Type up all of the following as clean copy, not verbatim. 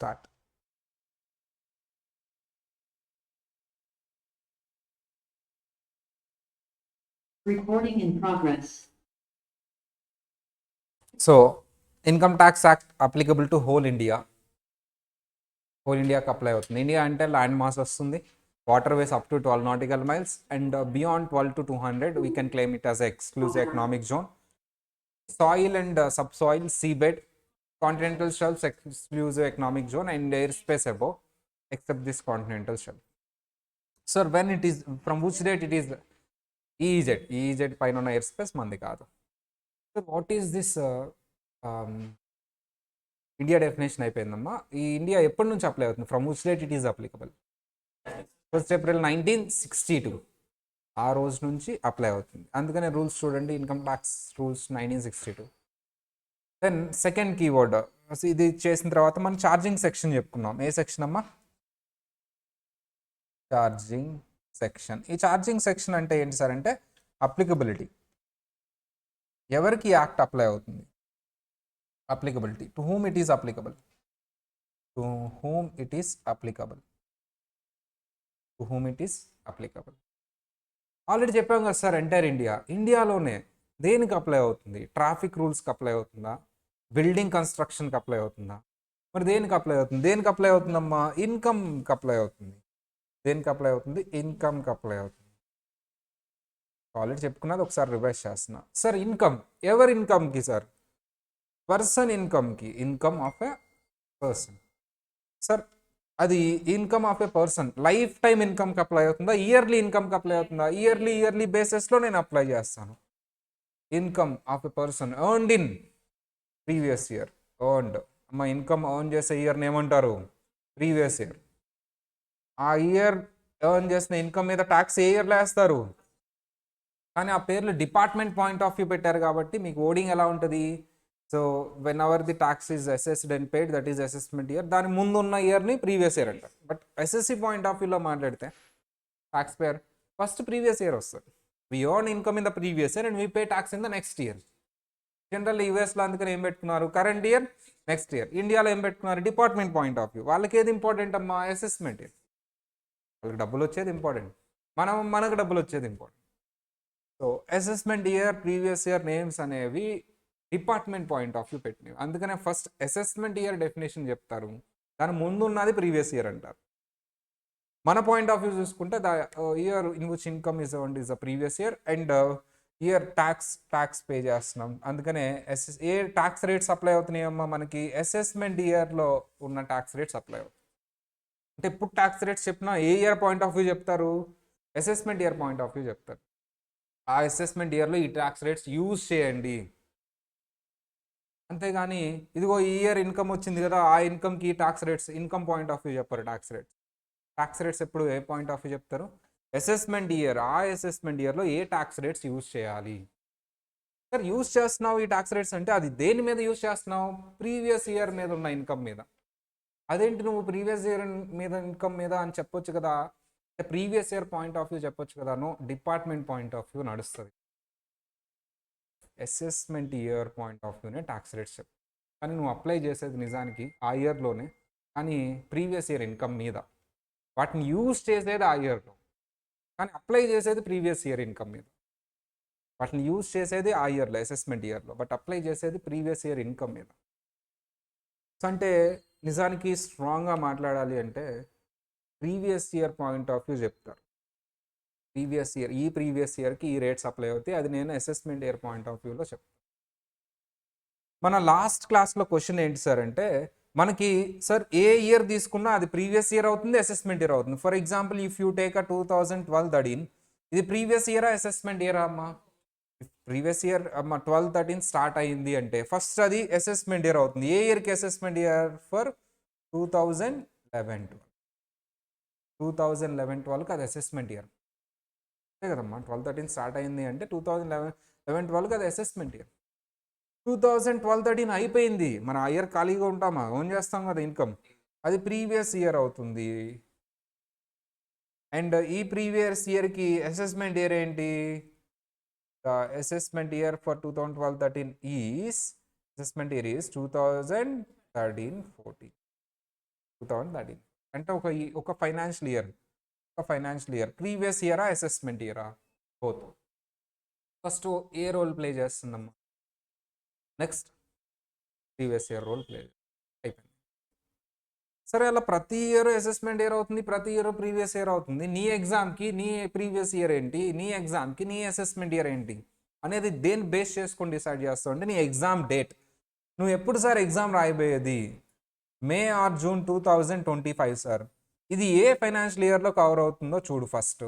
Start. Recording in progress. So, Income Tax Act applicable to whole India. Whole India కి apply అవుతుంది. India అంటే land mass వస్తుంది, water ways up to 12 nautical miles, and beyond 12 to 200 we can claim it as a exclusive economic zone. Soil and subsoil, seabed, continental shelves exclusive economic zone, and airspace above except this continental shelf. Sir, when it is, from which date it is EEZ పైన ఉన్న air space మంది కాదు. So what is this India definition అయిపోయిందమ్మా. ఈ India ఎప్పటి నుంచి apply అవుతుంది? From which date it is applicable? 1st April 1962 ఆ రోజు నుంచి అప్లై అవుతుంది. అందుకనే రూల్స్ చూడండి, income tax rules 1962. Then second keyword, ఇది చేసిన తర్వాత మనం ఛార్జింగ్ సెక్షన్ చెప్పుకున్నాం. ఏ సెక్షన్ అమ్మా? Charging section. ఈ ఛార్జింగ్ సెక్షన్ అంటే ఏంటి సార్ అంటే అప్లికబిలిటీ. ఎవరికి యాక్ట్ అప్లై అవుతుంది? Applicability. To whom it is applicable. To whom it is applicable. To whom it is applicable. Already చెప్పాం కదా సార్, ఎంటైర్ ఇండియాలోనే దేనికి అప్లై అవుతుంది? ట్రాఫిక్ రూల్స్కి అప్లై అవుతుందా? బిల్డింగ్ కన్స్ట్రక్షన్కి అప్లై అవుతుందా? మరి దేనికి అప్లై అవుతుంది? దేనికి అప్లై అవుతుందమ్మా? ఇన్కమ్కి అప్లై అవుతుంది. దేనికి అప్లై అవుతుంది? ఇన్కమ్కి అప్లై అవుతుంది. ఆల్రెడీ చెప్పుకున్నది, ఒకసారి రివైజ్ చేస్తున్నా. సార్ ఇన్కమ్ ఎవరి ఇన్కమ్కి సార్? పర్సన్ ఇన్కమ్కి. Income of a person. Sir అది income of a person life time ఇన్కమ్కి అప్లై అవుతుందా? ఇయర్లీ ఇన్కమ్కి అప్లై అవుతుందా? ఇయర్లీ బేసిస్లో నేను అప్లై చేస్తాను. Income of a person earned in previous year. Earned అమ్మ, ఇన్కమ్ ఎర్న్ చేసే ఇయర్ని ఏమంటారు? Previous year. ఆ ఇయర్ ఎర్న్ చేసిన ఇన్కమ్ మీద ట్యాక్స్ ఏ ఇయర్లో వేస్తారు? కానీ ఆ పేర్లు డిపార్ట్మెంట్ పాయింట్ ఆఫ్ వ్యూ పెట్టారు కాబట్టి మీకు ఓడింగ్ ఎలా ఉంటుంది? So when our the tax is assessed and paid, that is assessment year. దాని ముందు ఉన్న ఇయర్ని ప్రీవియస్ ఇయర్ అంటారు. బట్ ఎస్ఎస్సి పాయింట్ ఆఫ్ వ్యూలో మాట్లాడితే tax payer first previous year వస్తుంది. We earn income in the previous year and we pay tax in the next year. General యూఎస్లో అందుకని ఏం పెట్టుకున్నారు? Current year, next year. ఇండియాలో ఏం పెట్టుకున్నారు? Department point of view. వాళ్ళకి ఏది ఇంపార్టెంట్ అమ్మా? Assessment year. వాళ్ళకి డబ్బులు వచ్చేది ఇంపార్టెంట్, మనకు డబ్బులు వచ్చేది important. So assessment year, previous year names అనేవి డిపార్ట్మెంట్ పాయింట్ ఆఫ్ వ్యూ పెట్టినవి. అందుకనే ఫస్ట్ అసెస్మెంట్ ఇయర్ డెఫినేషన్ చెప్తారు, దాని ముందు ఉన్నది ప్రీవియస్ ఇయర్ అంటారు. మన పాయింట్ ఆఫ్ వ్యూ చూసుకుంటే the year in which income is earned is the previous year and year tax pay చేస్తున్నాం. అందుకనే ఏ ట్యాక్స్ రేట్స్ అప్లై అవుతున్నాయమ్మా మనకి? అసెస్మెంట్ ఇయర్లో ఉన్న ట్యాక్స్ రేట్స్ అప్లై అవుతాయి. అంటే ఇప్పుడు ట్యాక్స్ రేట్స్ చెప్పినా ఏ ఇయర్ పాయింట్ ఆఫ్ వ్యూ చెప్తారు? Assessment year point of view చెప్తారు. ఆ అసెస్మెంట్ ఇయర్లో ఈ ట్యాక్స్ రేట్స్ యూజ్ చేయండి. అంతేగాని ఇదిగో ఈ ఇయర్ ఇన్కమ్ వచ్చింది కదా, ఆ ఇన్కమ్కి tax rates income point of view చెప్పారు. ట్యాక్స్ రేట్స్ ఎప్పుడు ఏ పాయింట్ ఆఫ్ వ్యూ చెప్తారు? Assessment year. ఆ అసెస్మెంట్ ఇయర్లో ఏ ట్యాక్స్ రేట్స్ యూజ్ చేయాలి? సార్ యూజ్ చేస్తున్నావు ఈ ట్యాక్స్ రేట్స్ అంటే అది దేని మీద యూజ్ చేస్తున్నావు? ప్రీవియస్ ఇయర్ మీద ఉన్న ఇన్కమ్ మీద. అదేంటి నువ్వు ప్రీవియస్ ఇయర్ మీద ఇన్కమ్ మీద అని చెప్పొచ్చు కదా, previous year point of view చెప్పొచ్చు కదా. No, department point of view నడుస్తుంది. అసెస్మెంట్ ఇయర్ పాయింట్ ఆఫ్ వ్యూనే ట్యాక్స్ రేట్స్ చెప్పు. కానీ నువ్వు అప్లై చేసేది నిజానికి ఆ ఇయర్లోనే, కానీ ప్రీవియస్ ఇయర్ ఇన్కమ్ మీద. వాటిని యూజ్ చేసేది ఆ ఇయర్లో, కానీ అప్లై చేసేది ప్రీవియస్ ఇయర్ ఇన్కమ్ మీద. వాటిని యూజ్ చేసేది ఆ ఇయర్లో, అసెస్మెంట్ ఇయర్లో, బట్ అప్లై చేసేది ప్రీవియస్ ఇయర్ ఇన్కమ్ మీద. సో అంటే నిజానికి స్ట్రాంగ్గా మాట్లాడాలి అంటే previous year point of view చెప్తారు. ప్రీవియస్ ఇయర్, ఈ ప్రీవియస్ ఇయర్కి ఈ రేట్స్ అప్లై అవుతాయి, అది నేను అసెస్మెంట్ ఇయర్ పాయింట్ ఆఫ్ వ్యూలో చెప్తాను. మన లాస్ట్ క్లాస్లో క్వశ్చన్ ఏంటి సార్ అంటే మనకి సార్ ఏ ఇయర్ తీసుకున్నా అది ప్రీవియస్ ఇయర్ అవుతుంది, అసెస్మెంట్ ఇయర్ అవుతుంది. For example if you take a 2012-13, ఇది ప్రీవియస్ ఇయరా అసెస్మెంట్ ఇయరా అమ్మా? ప్రీవియస్ ఇయర్ అమ్మ 12-13 స్టార్ట్ అయింది అంటే ఫస్ట్ అది అసెస్మెంట్ ఇయర్ అవుతుంది. ఏ ఇయర్కి అసెస్మెంట్ ఇయర్? ఫర్ 2011-12. 2011-12కి అది అసెస్మెంట్ ఇయర్. అంతే కదమ్మా, 12-13 స్టార్ట్ అయింది అంటే 2011-12కి అది అసెస్మెంట్ ఇయర్. 2012-13 అయిపోయింది, మన ఆ ఇయర్ ఖాళీగా ఉంటామా? ఓన్ చేస్తాం కదా ఇన్కమ్, అది ప్రీవియస్ ఇయర్ అవుతుంది. అండ్ ఈ ప్రీవియస్ ఇయర్కి అసెస్మెంట్ ఇయర్ ఏంటి? The assessment year for 2012-13 is, assessment year is 2013-14. That అంటే ఒక ఫైనాన్షియల్ ఇయర్ ప్రీవియస్ ఇయరా అసెస్మెంట్ ఇయరా బోత్. ఫస్ట్ ఏ రోల్ ప్లే చేస్తుందమ్మా? Next previous year role play అయిపోయింది. సరే అలా ప్రతి ఇయర్ అసెస్మెంట్ ఇయర్ అవుతుంది, ప్రతి ఇయర్ ప్రీవియస్ ఇయర్ అవుతుంది. నీ ఎగ్జామ్కి నీ ప్రీవియస్ ఇయర్ ఏంటి, నీ ఎగ్జామ్కి నీ అసెస్మెంట్ ఇయర్ ఏంటి అనేది దేని బేస్ చేసుకొని డిసైడ్ చేస్తావు అంటే నీ ఎగ్జామ్ డేట్. నువ్వు ఎప్పుడు సార్ ఎగ్జామ్ రాయబోయేది? May or June 2025 sir. ఇది ఏ ఫైనాన్షియల్ ఇయర్లో కవర్ అవుతుందో చూడు ఫస్ట్.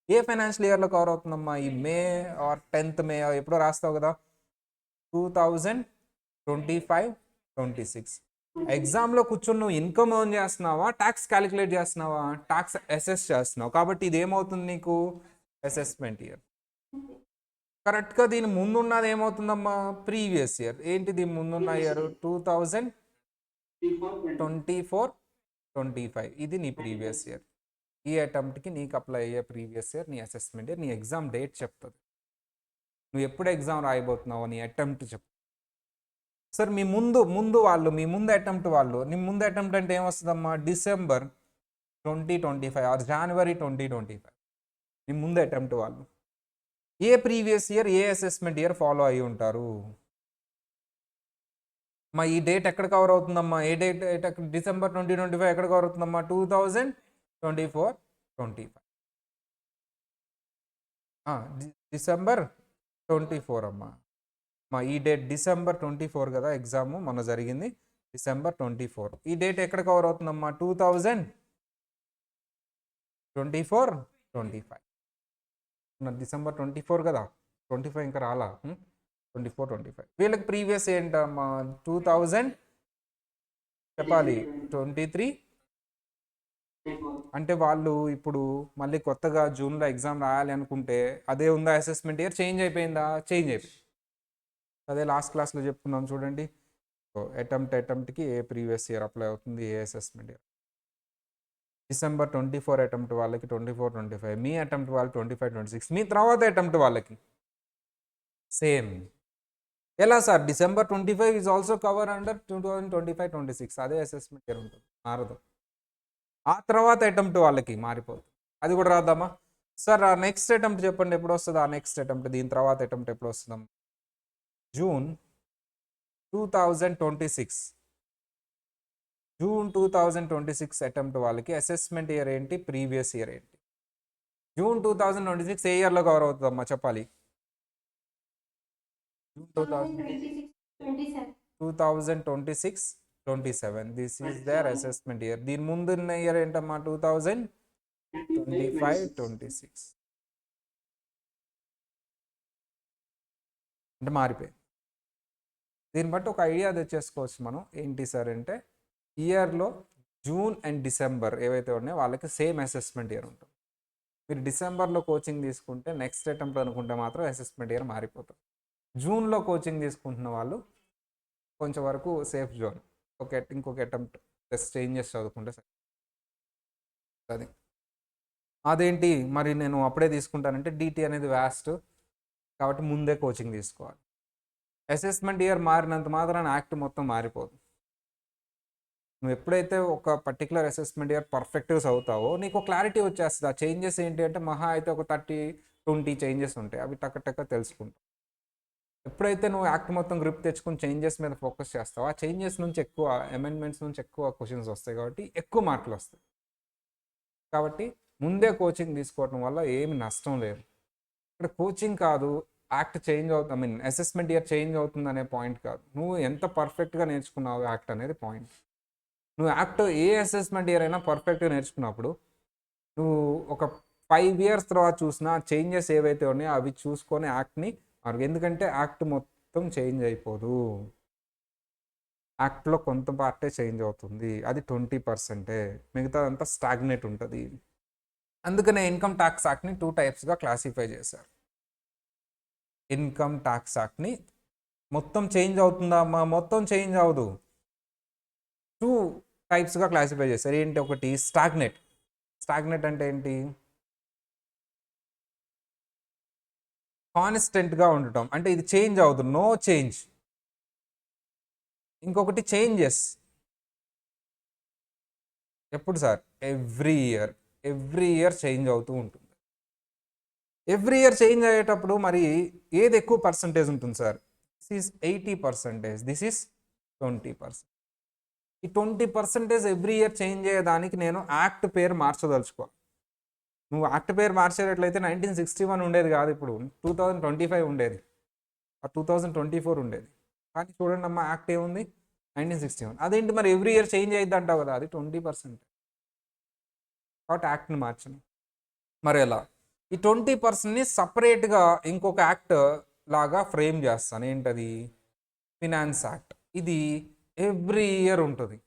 ఏ ఫైనాన్షియల్ ఇయర్లో కవర్ అవుతుందమ్మా? ఈ మే ఆర్ 10th మే ఎప్పుడో రాస్తావు కదా, 2025-26. ఎగ్జామ్లో కూర్చొని నువ్వు ఇన్కమ్ ఎర్న్ చేస్తున్నావా, ట్యాక్స్ క్యాలిక్యులేట్ చేస్తున్నావా? ట్యాక్స్ అసెస్ చేస్తున్నావు. కాబట్టి ఇది ఏమవుతుంది నీకు? Assessment year. కరెక్ట్గా దీని ముందున్నది ఏమవుతుందమ్మా? Previous year. ఏంటి దీని ముందున్న ఇయర్? 2024-25. ఇది నీ ప్రీవియస్ ఇయర్. ఈ అటెంప్ట్కి నీకు అప్లై అయ్యే ప్రీవియస్ ఇయర్ నీ అసెస్మెంట్ ఇయర్. నీ ఎగ్జామ్ డేట్ చెప్తుంది. నువ్వు ఎప్పుడు ఎగ్జామ్ రాయబోతున్నావో నీ అటెంప్ట్ చెప్తుంది. సార్ మీ ముందు అటెంప్ట్ వాళ్ళు, నీ ముందు అటెంప్ట్ అంటే ఏమొస్తుందమ్మా? December 2025 are January 2025. నీ ముందు అటెంప్ట్ వాళ్ళు ఏ ప్రీవియస్ ఇయర్ ఏ అసెస్మెంట్ ఇయర్ ఫాలో అయ్యి ఉంటారు? మా ఈ డేట్ ఎక్కడ కవర్ అవుతుందమ్మా? ఏ డేట్ December 2025 ఎక్కడ కవర్ అవుతుందమ్మా? 2024-25. December 24 అమ్మా. మా ఈ డేట్ December 24 కదా, ఎగ్జామ్ మొన్న జరిగింది December 24. ఈ డేట్ ఎక్కడ కవర్ అవుతుందమ్మా? 2024-25. December 24 కదా, 25 ఇంకా రాలా. 24-25 వీళ్ళకి ప్రీవియస్ ఏంటమ్మా? 2000 చెప్పాలి 23. అంటే వాళ్ళు ఇప్పుడు మళ్ళీ కొత్తగా జూన్లో ఎగ్జామ్ రాయాలి అనుకుంటే అదే ఉందా? అసెస్మెంట్ ఇయర్ చేంజ్ అయిపోయిందా? చేంజ్ అయిపోయింది. అదే లాస్ట్ క్లాస్లో చెప్పుకున్నాం చూడండి. అటెంప్ట్కి ఏ ప్రీవియస్ ఇయర్ అప్లై అవుతుంది, ఏ అసెస్మెంట్ ఇయర్. December 24 అటెంప్ట్ వాళ్ళకి 24-25, మీ అటెంప్ట్ వాళ్ళకి 25-26, మీ తర్వాత అటెంప్ట్ వాళ్ళకి సేమ్. ఎలా sir? December 25 is also cover under 2025-26. అదే అసెస్మెంట్ ఇయర్ ఉంటుంది, మారదు. ఆ తర్వాత అటెంప్ట్ వాళ్ళకి మారిపోతుంది. అది కూడా రాద్దామా సార్? ఆ నెక్స్ట్ అటెంప్ట్ చెప్పండి ఎప్పుడు వస్తుంది? ఆ నెక్స్ట్ అటెంప్ట్ దీని తర్వాత అటెంప్ట్ ఎప్పుడు వస్తుందమ్మా? June 2026. June 2026 అటెంప్ట్ వాళ్ళకి అసెస్మెంట్ ఇయర్ ఏంటి, ప్రీవియస్ ఇయర్ ఏంటి? June 2026 ఏ ఇయర్లో కవర్ అవుతుందమ్మా చెప్పాలి? June 2026-27. This is their assessment year. దీని ముందున్న ఇయర్ ఏంటమ్మా? 2025-26. అంటే మారిపోయింది. దీన్ని బట్టి ఒక ఐడియా తెచ్చేసుకోవచ్చు మనం. ఏంటి సార్ అంటే ఇయర్లో జూన్ అండ్ డిసెంబర్ ఏవైతే ఉన్నాయో వాళ్ళకి సేమ్ అసెస్మెంట్ ఇయర్ ఉంటుంది. మీరు డిసెంబర్లో కోచింగ్ తీసుకుంటే నెక్స్ట్ అటెంప్ట్ అనుకుంటే మాత్రం అసెస్మెంట్ ఇయర్ మారిపోతుంది. జూన్లో కోచింగ్ తీసుకుంటున్న వాళ్ళు కొంచెం వరకు సేఫ్ జోన్. ఇంకొక అటెంప్ట్ చేంజెస్ చదువుకుంటే సరే. అది అదేంటి మరి నేను అప్పుడే తీసుకుంటానంటే డిటి అనేది వ్యాస్ట్ కాబట్టి ముందే కోచింగ్ తీసుకోవాలి. అసెస్మెంట్ ఇయర్ మారినంత మాత్రాన యాక్ట్ మొత్తం మారిపోదు. నువ్వు ఎప్పుడైతే ఒక పర్టికులర్ అసెస్మెంట్ ఇయర్ పర్ఫెక్ట్గా చదువుతావో నీకు క్లారిటీ వచ్చేస్తుంది. ఆ చేంజెస్ ఏంటి అంటే మహా అయితే ఒక 30-20 చేంజెస్ ఉంటాయి, అవి టక్క తెలుసుకుంటావు. ఎప్పుడైతే నువ్వు యాక్ట్ మొత్తం గ్రిప్ తెచ్చుకుని చేంజెస్ మీద ఫోకస్ చేస్తావో ఆ చేంజెస్ నుంచి ఎక్కువ అమెండ్మెంట్స్ నుంచి ఎక్కువ క్వశ్చన్స్ వస్తాయి కాబట్టి ఎక్కువ మార్కులు వస్తాయి. కాబట్టి ముందే కోచింగ్ తీసుకోవడం వల్ల ఏమి నష్టం లేదు. ఇక్కడ కోచింగ్ కాదు, యాక్ట్ చేంజ్ అవుతుంది, అసెస్మెంట్ ఇయర్ చేంజ్ అవుతుంది అనే పాయింట్ కాదు. నువ్వు ఎంత పర్ఫెక్ట్గా నేర్చుకున్నావు యాక్ట్ అనేది పాయింట్. నువ్వు యాక్ట్ ఏ అసెస్మెంట్ ఇయర్ అయినా పర్ఫెక్ట్గా నేర్చుకున్నప్పుడు నువ్వు ఒక 5 years తర్వాత చూసినా చేంజెస్ ఏవైతే ఉన్నాయో అవి చూసుకొని యాక్ట్ని ఎందుకంటే యాక్ట్ మొత్తం చేంజ్ అయిపోదు. యాక్ట్లో కొంత పార్టే చేంజ్ అవుతుంది, అది 20%. మిగతాదంతా స్టాగ్నేట్ ఉంటుంది. అందుకనే ఇన్కమ్ ట్యాక్స్ యాక్ట్ని 2 typesగా క్లాసిఫై చేశారు. ఇన్కమ్ ట్యాక్స్ యాక్ట్ని మొత్తం చేంజ్ అవుతుందా అమ్మా? మొత్తం చేంజ్ అవ్వదు. 2 typesగా క్లాసిఫై చేశారు. ఏంటి? ఒకటి స్టాగ్నేట్. స్టాగ్నేట్ అంటే ఏంటి? కాన్స్టెంట్గా ఉండటం, అంటే ఇది చేంజ్ అవ్వదు, నో చేంజ్. ఇంకొకటి చేంజెస్. ఎప్పుడు సార్? ఎవ్రీ ఇయర్ చేంజ్ అవుతూ ఉంటుంది. ఎవ్రీ ఇయర్ చేంజ్ అయ్యేటప్పుడు మరి ఏది ఎక్కువ పర్సంటేజ్ ఉంటుంది sir? This is 80%, this is 20%. ఈ 20% ఎవ్రీ ఇయర్ చేంజ్ అయ్యేదానికి నేను యాక్ట్ పేరు మార్చదలుచుకోవాలి. నువ్వు యాక్ట్ పేరు మార్చేటట్లయితే 1961 ఉండేది కాదు, ఇప్పుడు 2025 ఉండేది, 2024 ఉండేది. కానీ చూడండి అమ్మా, యాక్ట్ ఏముంది? 1961. అదేంటి మరి ఎవ్రీ ఇయర్ చేంజ్ అయ్యిద్ది అంటావు కదా, అది 20%. కాబట్టి యాక్ట్ని మార్చను. మరి ఎలా? ఈ 20%ని సపరేట్గా ఇంకొక యాక్ట్ లాగా ఫ్రేమ్ చేస్తాను. ఏంటది? Finance act. ఇది ఎవ్రీ ఇయర్ ఉంటుంది.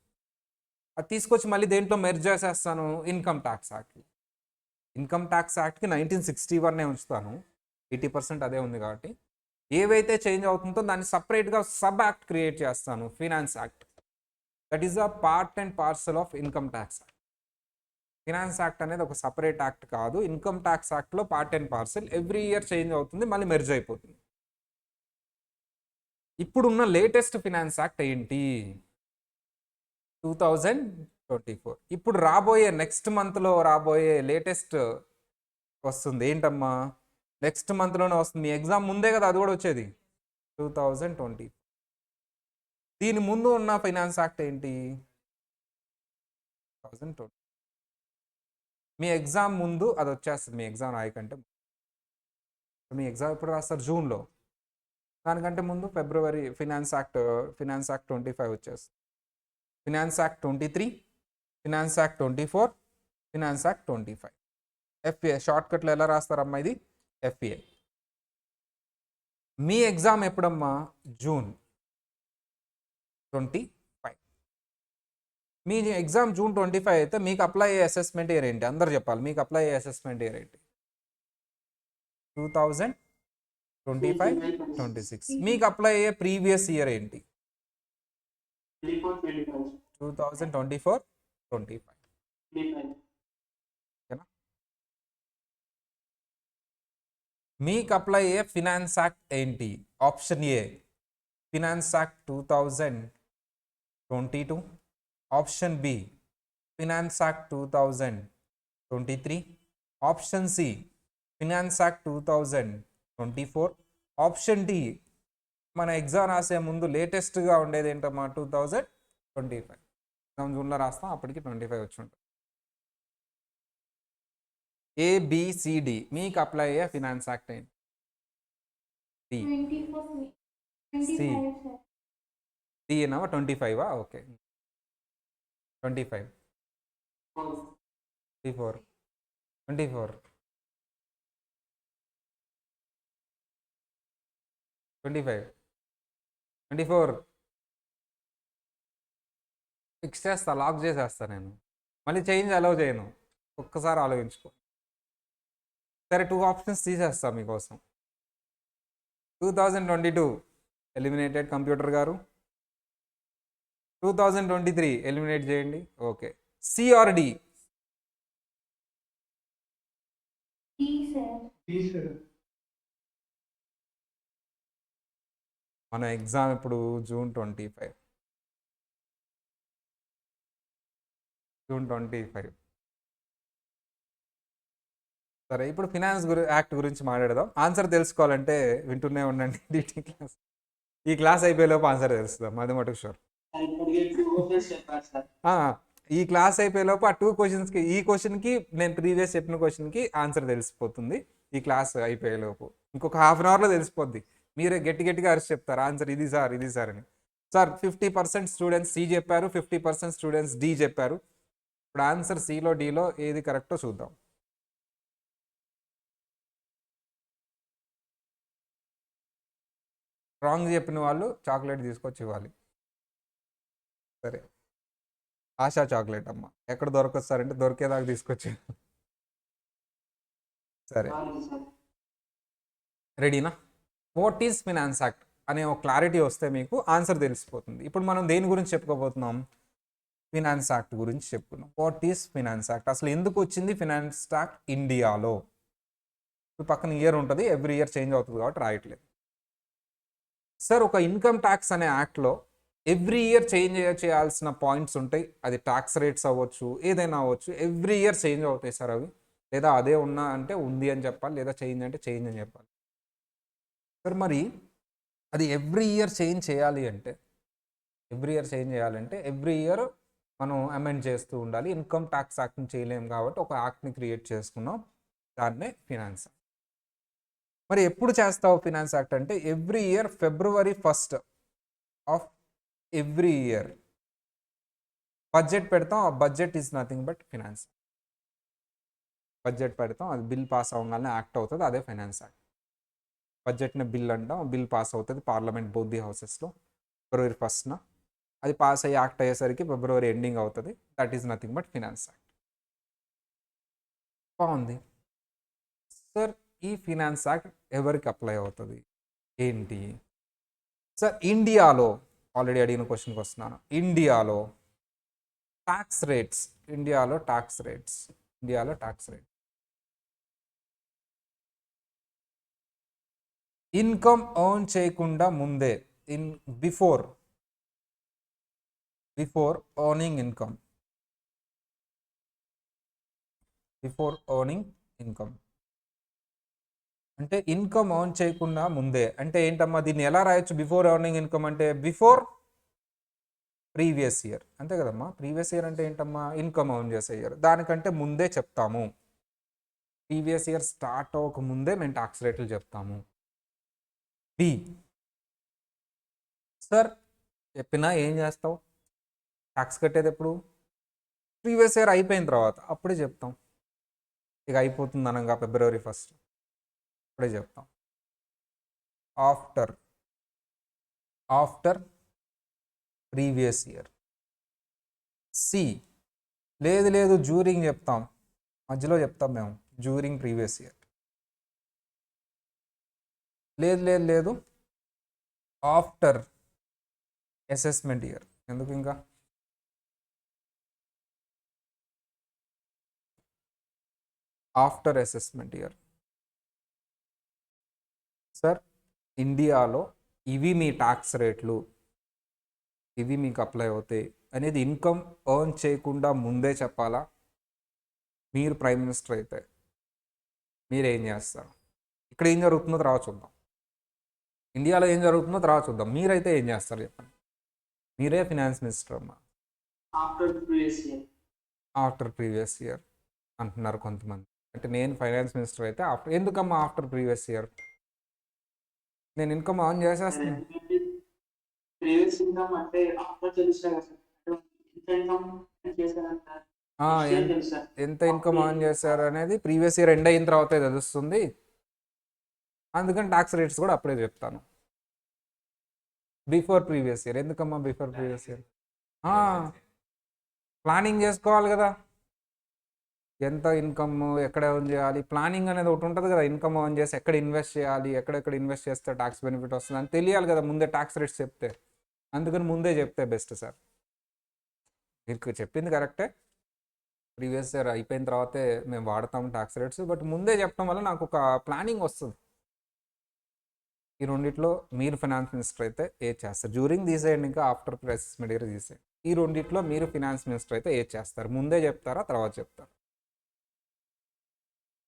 అది తీసుకొచ్చి మళ్ళీ దేంట్లో మెర్జ్ చేసేస్తాను? Income tax act. Income tax యాక్ట్కి 1961 ఉంచుతాను, 80% అదే ఉంది కాబట్టి. ఏవైతే చేంజ్ అవుతుందో దాన్ని సపరేట్గా సబ్ యాక్ట్ క్రియేట్ చేస్తాను, finance act. That is a part and parcel of income tax act. Finance act అనేది ఒక సపరేట్ యాక్ట్ కాదు, ఇన్కమ్ ట్యాక్స్ యాక్ట్లో part and parcel. Every year change అవుతుంది, మళ్ళీ మెర్జ్ అయిపోతుంది. ఇప్పుడున్న లేటెస్ట్ ఫినాన్స్ యాక్ట్ ఏంటి? 2024. ఇప్పుడు రాబోయే నెక్స్ట్ మంత్లో రాబోయే లేటెస్ట్ వస్తుంది. ఏంటమ్మా? నెక్స్ట్ మంత్లోనే వస్తుంది. మీ ఎగ్జామ్ ముందే కదా అది కూడా వచ్చేది, 2020. దీని ముందు ఉన్న ఫైనాన్స్ యాక్ట్ ఏంటి? 2020. మీ ఎగ్జామ్ ముందు అది వచ్చేస్తుంది, మీ ఎగ్జామ్ రాయకంటే. మీ ఎగ్జామ్ ఎప్పుడు రాస్తారు? జూన్లో. దానికంటే ముందు ఫిబ్రవరి ఫినాన్స్ యాక్ట్ 25 వచ్చేస్తుంది. Finance act 23, finance act 24, finance act 25. FA షార్ట్కట్లో ఎలా రాస్తారమ్మా? ఇది ఎఫ్ఏ. మీ ఎగ్జామ్ ఎప్పుడమ్మా? జూన్ 25. మీ ఎగ్జామ్ జూన్ 25 అయితే మీకు అప్లై అయ్యే అసెస్మెంట్ ఇయర్ ఏంటి? అందరు చెప్పాలి. మీకు అప్లై అయ్యే అసెస్మెంట్ ఇయర్ ఏంటి? 2025, 26. మీకు అప్లై అయ్యే ప్రీవియస్ ఇయర్ ఏంటి? 2024, 25. ఓకేనా? మీకు అప్లై అయ్యే ఫినాన్స్ యాక్ట్ ఏంటి? Option A finance act 2022, option B finance act 2023, option C finance act 2024, option D మన ఎగ్జామ్ రాసే ముందు లేటెస్ట్గా ఉండేది ఏంటమ్మా? 2025. ఎగ్జామ్ జూన్లో రాస్తాం, అప్పటికి 25 వచ్చి ఉంటుంది. ఏబిసిడి మీకు అప్లై అయ్యే ఫినాన్స్ యాక్ట్ ఏంటి? సి. డి ఏనావా? 25వా? ఓకే, 25, 24, 24, 25, 24. ఫిక్స్ చేస్తా, లాక్ చేసేస్తా నేను. మళ్ళీ చేంజ్ అలౌ చేయను. ఒక్కసారి ఆలోచించుకో. సరే, 2 ఆప్షన్స్ తీసేస్తా మీకోసం. 2022 ఎలిమినేటెడ్ కంప్యూటర్ గారు. 2023 ఎలిమినేట్ చేయండి. Okay, C or D? మన ఎగ్జామ్ ఇప్పుడు జూన్ 25. సరే, ఇప్పుడు ఫినాన్స్ యాక్ట్ గురించి మాట్లాడదాం. ఆన్సర్ తెలుసుకోవాలంటే వింటూనే ఉండండి డిటి క్లాస్. ఈ క్లాస్ అయిపోయేలోపు ఆన్సర్ తెలుస్తుందాం, అది మటుకు షూర్. ఈ క్లాస్ అయిపోయేలోపు ఆ 2 క్వశ్చన్స్కి, ఈ క్వశ్చన్కి నేను ప్రీవియస్ చెప్పిన క్వశ్చన్కి ఆన్సర్ తెలిసిపోతుంది. ఈ క్లాస్ అయిపోయేలోపు ఇంకొక హాఫ్ అన్ అవర్లో తెలిసిపోద్ది. మీరే గట్టిగా అరిచి చెప్తారు ఆన్సర్ ఇది సార్ అని. సార్ 50% స్టూడెంట్స్ సి చెప్పారు, 50% స్టూడెంట్స్ డి చెప్పారు. ఇప్పుడు ఆన్సర్ సిలో డిలో ఏది కరెక్టో చూద్దాం. రాంగ్ చెప్పిన వాళ్ళు చాక్లెట్ తీసుకొచ్చి ఇవ్వాలి. సరే, ఆశా చాక్లెట్ అమ్మ. ఎక్కడ దొరకొస్తారంటే దొరికేదాకా తీసుకొచ్చి. సరే, రెడీనా? వాట్ ఈజ్ ఫినాన్స్ యాక్ట్ అనే ఒక క్లారిటీ వస్తే మీకు ఆన్సర్ తెలిసిపోతుంది. ఇప్పుడు మనం దేని గురించి చెప్పుకోబోతున్నాం? ఫినాన్స్ యాక్ట్ గురించి చెప్పుకున్నాం. What is finance act? అసలు ఎందుకు వచ్చింది ఫినాన్స్ యాక్ట్ ఇండియాలో? పక్కన ఇయర్ ఉంటుంది, ఎవ్రీ ఇయర్ చేంజ్ అవుతుంది కాబట్టి రాయట్లేదు. సార్, ఒక ఇన్కమ్ ట్యాక్స్ అనే యాక్ట్లో ఎవ్రీ ఇయర్ చేయాల్సిన పాయింట్స్ ఉంటాయి. అది ట్యాక్స్ రేట్స్ అవ్వచ్చు, ఏదైనా అవ్వచ్చు. ఎవ్రీ ఇయర్ చేంజ్ అవుతాయి సార్ అవి. లేదా అదే ఉన్నా అంటే ఉంది అని చెప్పాలి, లేదా చేంజ్ అంటే చేంజ్ అని చెప్పాలి. సార్ మరి అది ఎవ్రీ ఇయర్ చేంజ్ చేయాలి అంటే ఎవ్రీ ఇయర్ మనం అమెండ్ చేస్తూ ఉండాలి. ఇన్కమ్ ట్యాక్స్ యాక్ట్ని చేయలేము కాబట్టి ఒక యాక్ట్ని క్రియేట్ చేసుకున్నాం, దాన్నే ఫినాన్స్. మరి ఎప్పుడు చేస్తావు ఫినాన్స్ యాక్ట్ అంటే every year February 1st of every year budget పెడతాం. ఆ budget is nothing but finance. Budget పెడతాం, అది బిల్ పాస్ అవ్వగానే యాక్ట్ అవుతుంది, అదే ఫైనాన్స్ యాక్ట్. బడ్జెట్ని బిల్ అంటాం, బిల్ పాస్ అవుతుంది పార్లమెంట్ బోత్ ది హౌసెస్లో February 1st. అది పాస్ అయ్యి యాక్ట్ అయ్యేసరికి ఫిబ్రవరి ఎండింగ్ అవుతుంది. That is nothing but finance act. బాగుంది సార్. ఈ ఫినాన్స్ యాక్ట్ ఎవరికి అప్లై అవుతుంది ఏంటి సార్? ఇండియాలో ఆల్రెడీ అడిగిన క్వశ్చన్కి వస్తున్నాను. ఇండియాలో ట్యాక్స్ రేట్స్ ఇన్కమ్ ఎర్న్ చేయకుండా ముందే బిఫోర్ earning income, అంటే ఇన్కమ్ ఎర్న్ చేయకుండా ముందే అంటే ఏంటమ్మా? దీన్ని ఎలా రాయొచ్చు? బిఫోర్ ఎర్నింగ్ ఇన్కమ్ అంటే బిఫోర్ ప్రీవియస్ ఇయర్, అంతే కదమ్మా. ప్రీవియస్ ఇయర్ అంటే ఏంటమ్మా? ఇన్కమ్ ఎర్న్ చేసే ఇయర్. దానికంటే ముందే చెప్తాము. ప్రీవియస్ ఇయర్ స్టార్ట్ అవ్వక ముందే మేము ట్యాక్స్ రేట్లు చెప్తాము. బి సార్ చెప్పినా ఏం చేస్తావు? ట్యాక్స్ కట్టేది ఎప్పుడు? ప్రీవియస్ ఇయర్ అయిపోయిన తర్వాత అప్పుడే చెప్తాం. ఇక అయిపోతుంది అనగా February 1st అప్పుడే చెప్తాం. After previous year. సి లేదు డ్యూరింగ్ చెప్తాం, మధ్యలో చెప్తాం మేము డ్యూరింగ్ ప్రీవియస్ ఇయర్. లేదు ఆఫ్టర్ అసెస్మెంట్ ఇయర్. ఎందుకు ఇంకా? After assessment year. సార్ ఇండియాలో ఇవి మీ ట్యాక్స్ రేట్లు, ఇవి మీకు అప్లై అవుతాయి అనేది ఇన్కమ్ ఎర్న్ చేయకుండా ముందే చెప్పాలా? మీరు ప్రైమ్ మినిస్టర్ అయితే మీరేం చేస్తారు? ఇక్కడ ఏం జరుగుతుందో తర్వాత చూద్దాం. ఇండియాలో ఏం జరుగుతుందో తర్వాత చూద్దాం. మీరైతే ఏం చేస్తారు చెప్పండి. మీరే ఫినాన్స్ మినిస్టర్ అమ్మా. ఆఫ్టర్ ప్రీవియస్ ఇయర్ అంటున్నారు కొంతమంది. అంటే నేను ఫైనాన్స్ మినిస్టర్ అయితే ఎందుకమ్మా ఆఫ్టర్ ప్రీవియస్ ఇయర్? నేను ఇన్కమ్ ఆన్ చేసేస్తాను. ఎంత ఇన్కమ్ ఆన్ చేశారు అనేది ప్రీవియస్ ఇయర్ ఎండ్ అయిన తర్వాత తెలుస్తుంది. అందుకని ట్యాక్స్ రేట్స్ కూడా అప్పుడే చెప్తాను. Before previous year. ఎందుకమ్మా బిఫోర్ ప్రీవియస్ ఇయర్? ప్లానింగ్ చేసుకోవాలి కదా, ఎంత ఇన్కమ్ ఎక్కడ ఎర్న్ చేయాలి, ప్లానింగ్ అనేది ఒకటి ఉంటుంది కదా. ఇన్కమ్ ఎర్న్ చేసి ఎక్కడ ఇన్వెస్ట్ చేయాలి, ఎక్కడెక్కడ ఇన్వెస్ట్ చేస్తే ట్యాక్స్ బెనిఫిట్ వస్తుంది అని తెలియాలి కదా ముందే ట్యాక్స్ రేట్స్ చెప్తే. అందుకని ముందే చెప్తే బెస్ట్ సార్. మీకు చెప్పింది కరెక్టే, ప్రీవియస్ ఇయర్ అయిపోయిన తర్వాతే మేము వాడతాం ట్యాక్స్ రేట్స్, బట్ ముందే చెప్పడం వల్ల నాకు ఒక ప్లానింగ్ వస్తుంది. ఈ రెండిట్లో మీరు ఫినాన్స్ మినిస్టర్ అయితే ఏది చేస్తారు? డ్యూరింగ్ తీసేయండి, ఇంకా ఆఫ్టర్ అసెస్మెంట్ ఇయర్ తీసేయండి. ఈ రెండిట్లో మీరు ఫినాన్స్ మినిస్టర్ అయితే ఏది చేస్తారు? ముందే చెప్తారా తర్వాత చెప్తారు?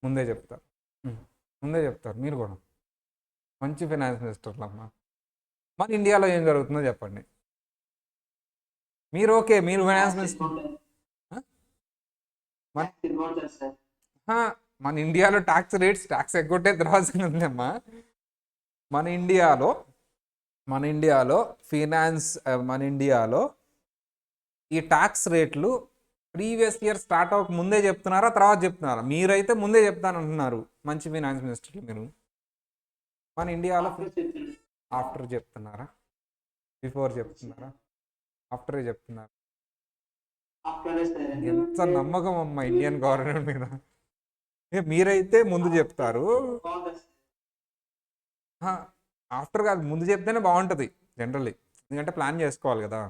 ముందే చెప్తారు. ముందే చెప్తారు. మీరు కూడా మంచి ఫినాన్స్ మినిస్టర్లు అమ్మా. మన ఇండియాలో ఏం జరుగుతుందో చెప్పండి. మీరు ఓకే, మీరు ఫైనాన్స్ మినిస్టర్. మన ఇండియాలో ట్యాక్స్ ఎగ్గొట్టే తర్వాత ఉందమ్మా. మన ఇండియాలో ఈ ట్యాక్స్ రేట్లు ప్రీవియస్ ఇయర్ స్టార్ట్ అవ్వక ముందే చెప్తున్నారా తర్వాత చెప్తున్నారా? మీరైతే ముందే చెప్తానంటున్నారు, మంచి ఫైనాన్స్ మినిస్టర్లు మీరు. మన ఇండియాలో ఆఫ్టర్ చెప్తున్నారా, బిఫోర్ చెప్తున్నారా? ఆఫ్టరే చెప్తున్నారు. ఎంత నమ్మకం అమ్మా ఇండియన్ గవర్నమెంట్ మీద. మీరైతే ముందు చెప్తారు. ఆఫ్టర్ కాదు, ముందు చెప్తేనే బాగుంటుంది జనరల్లీ, ఎందుకంటే ప్లాన్ చేసుకోవాలి కదా.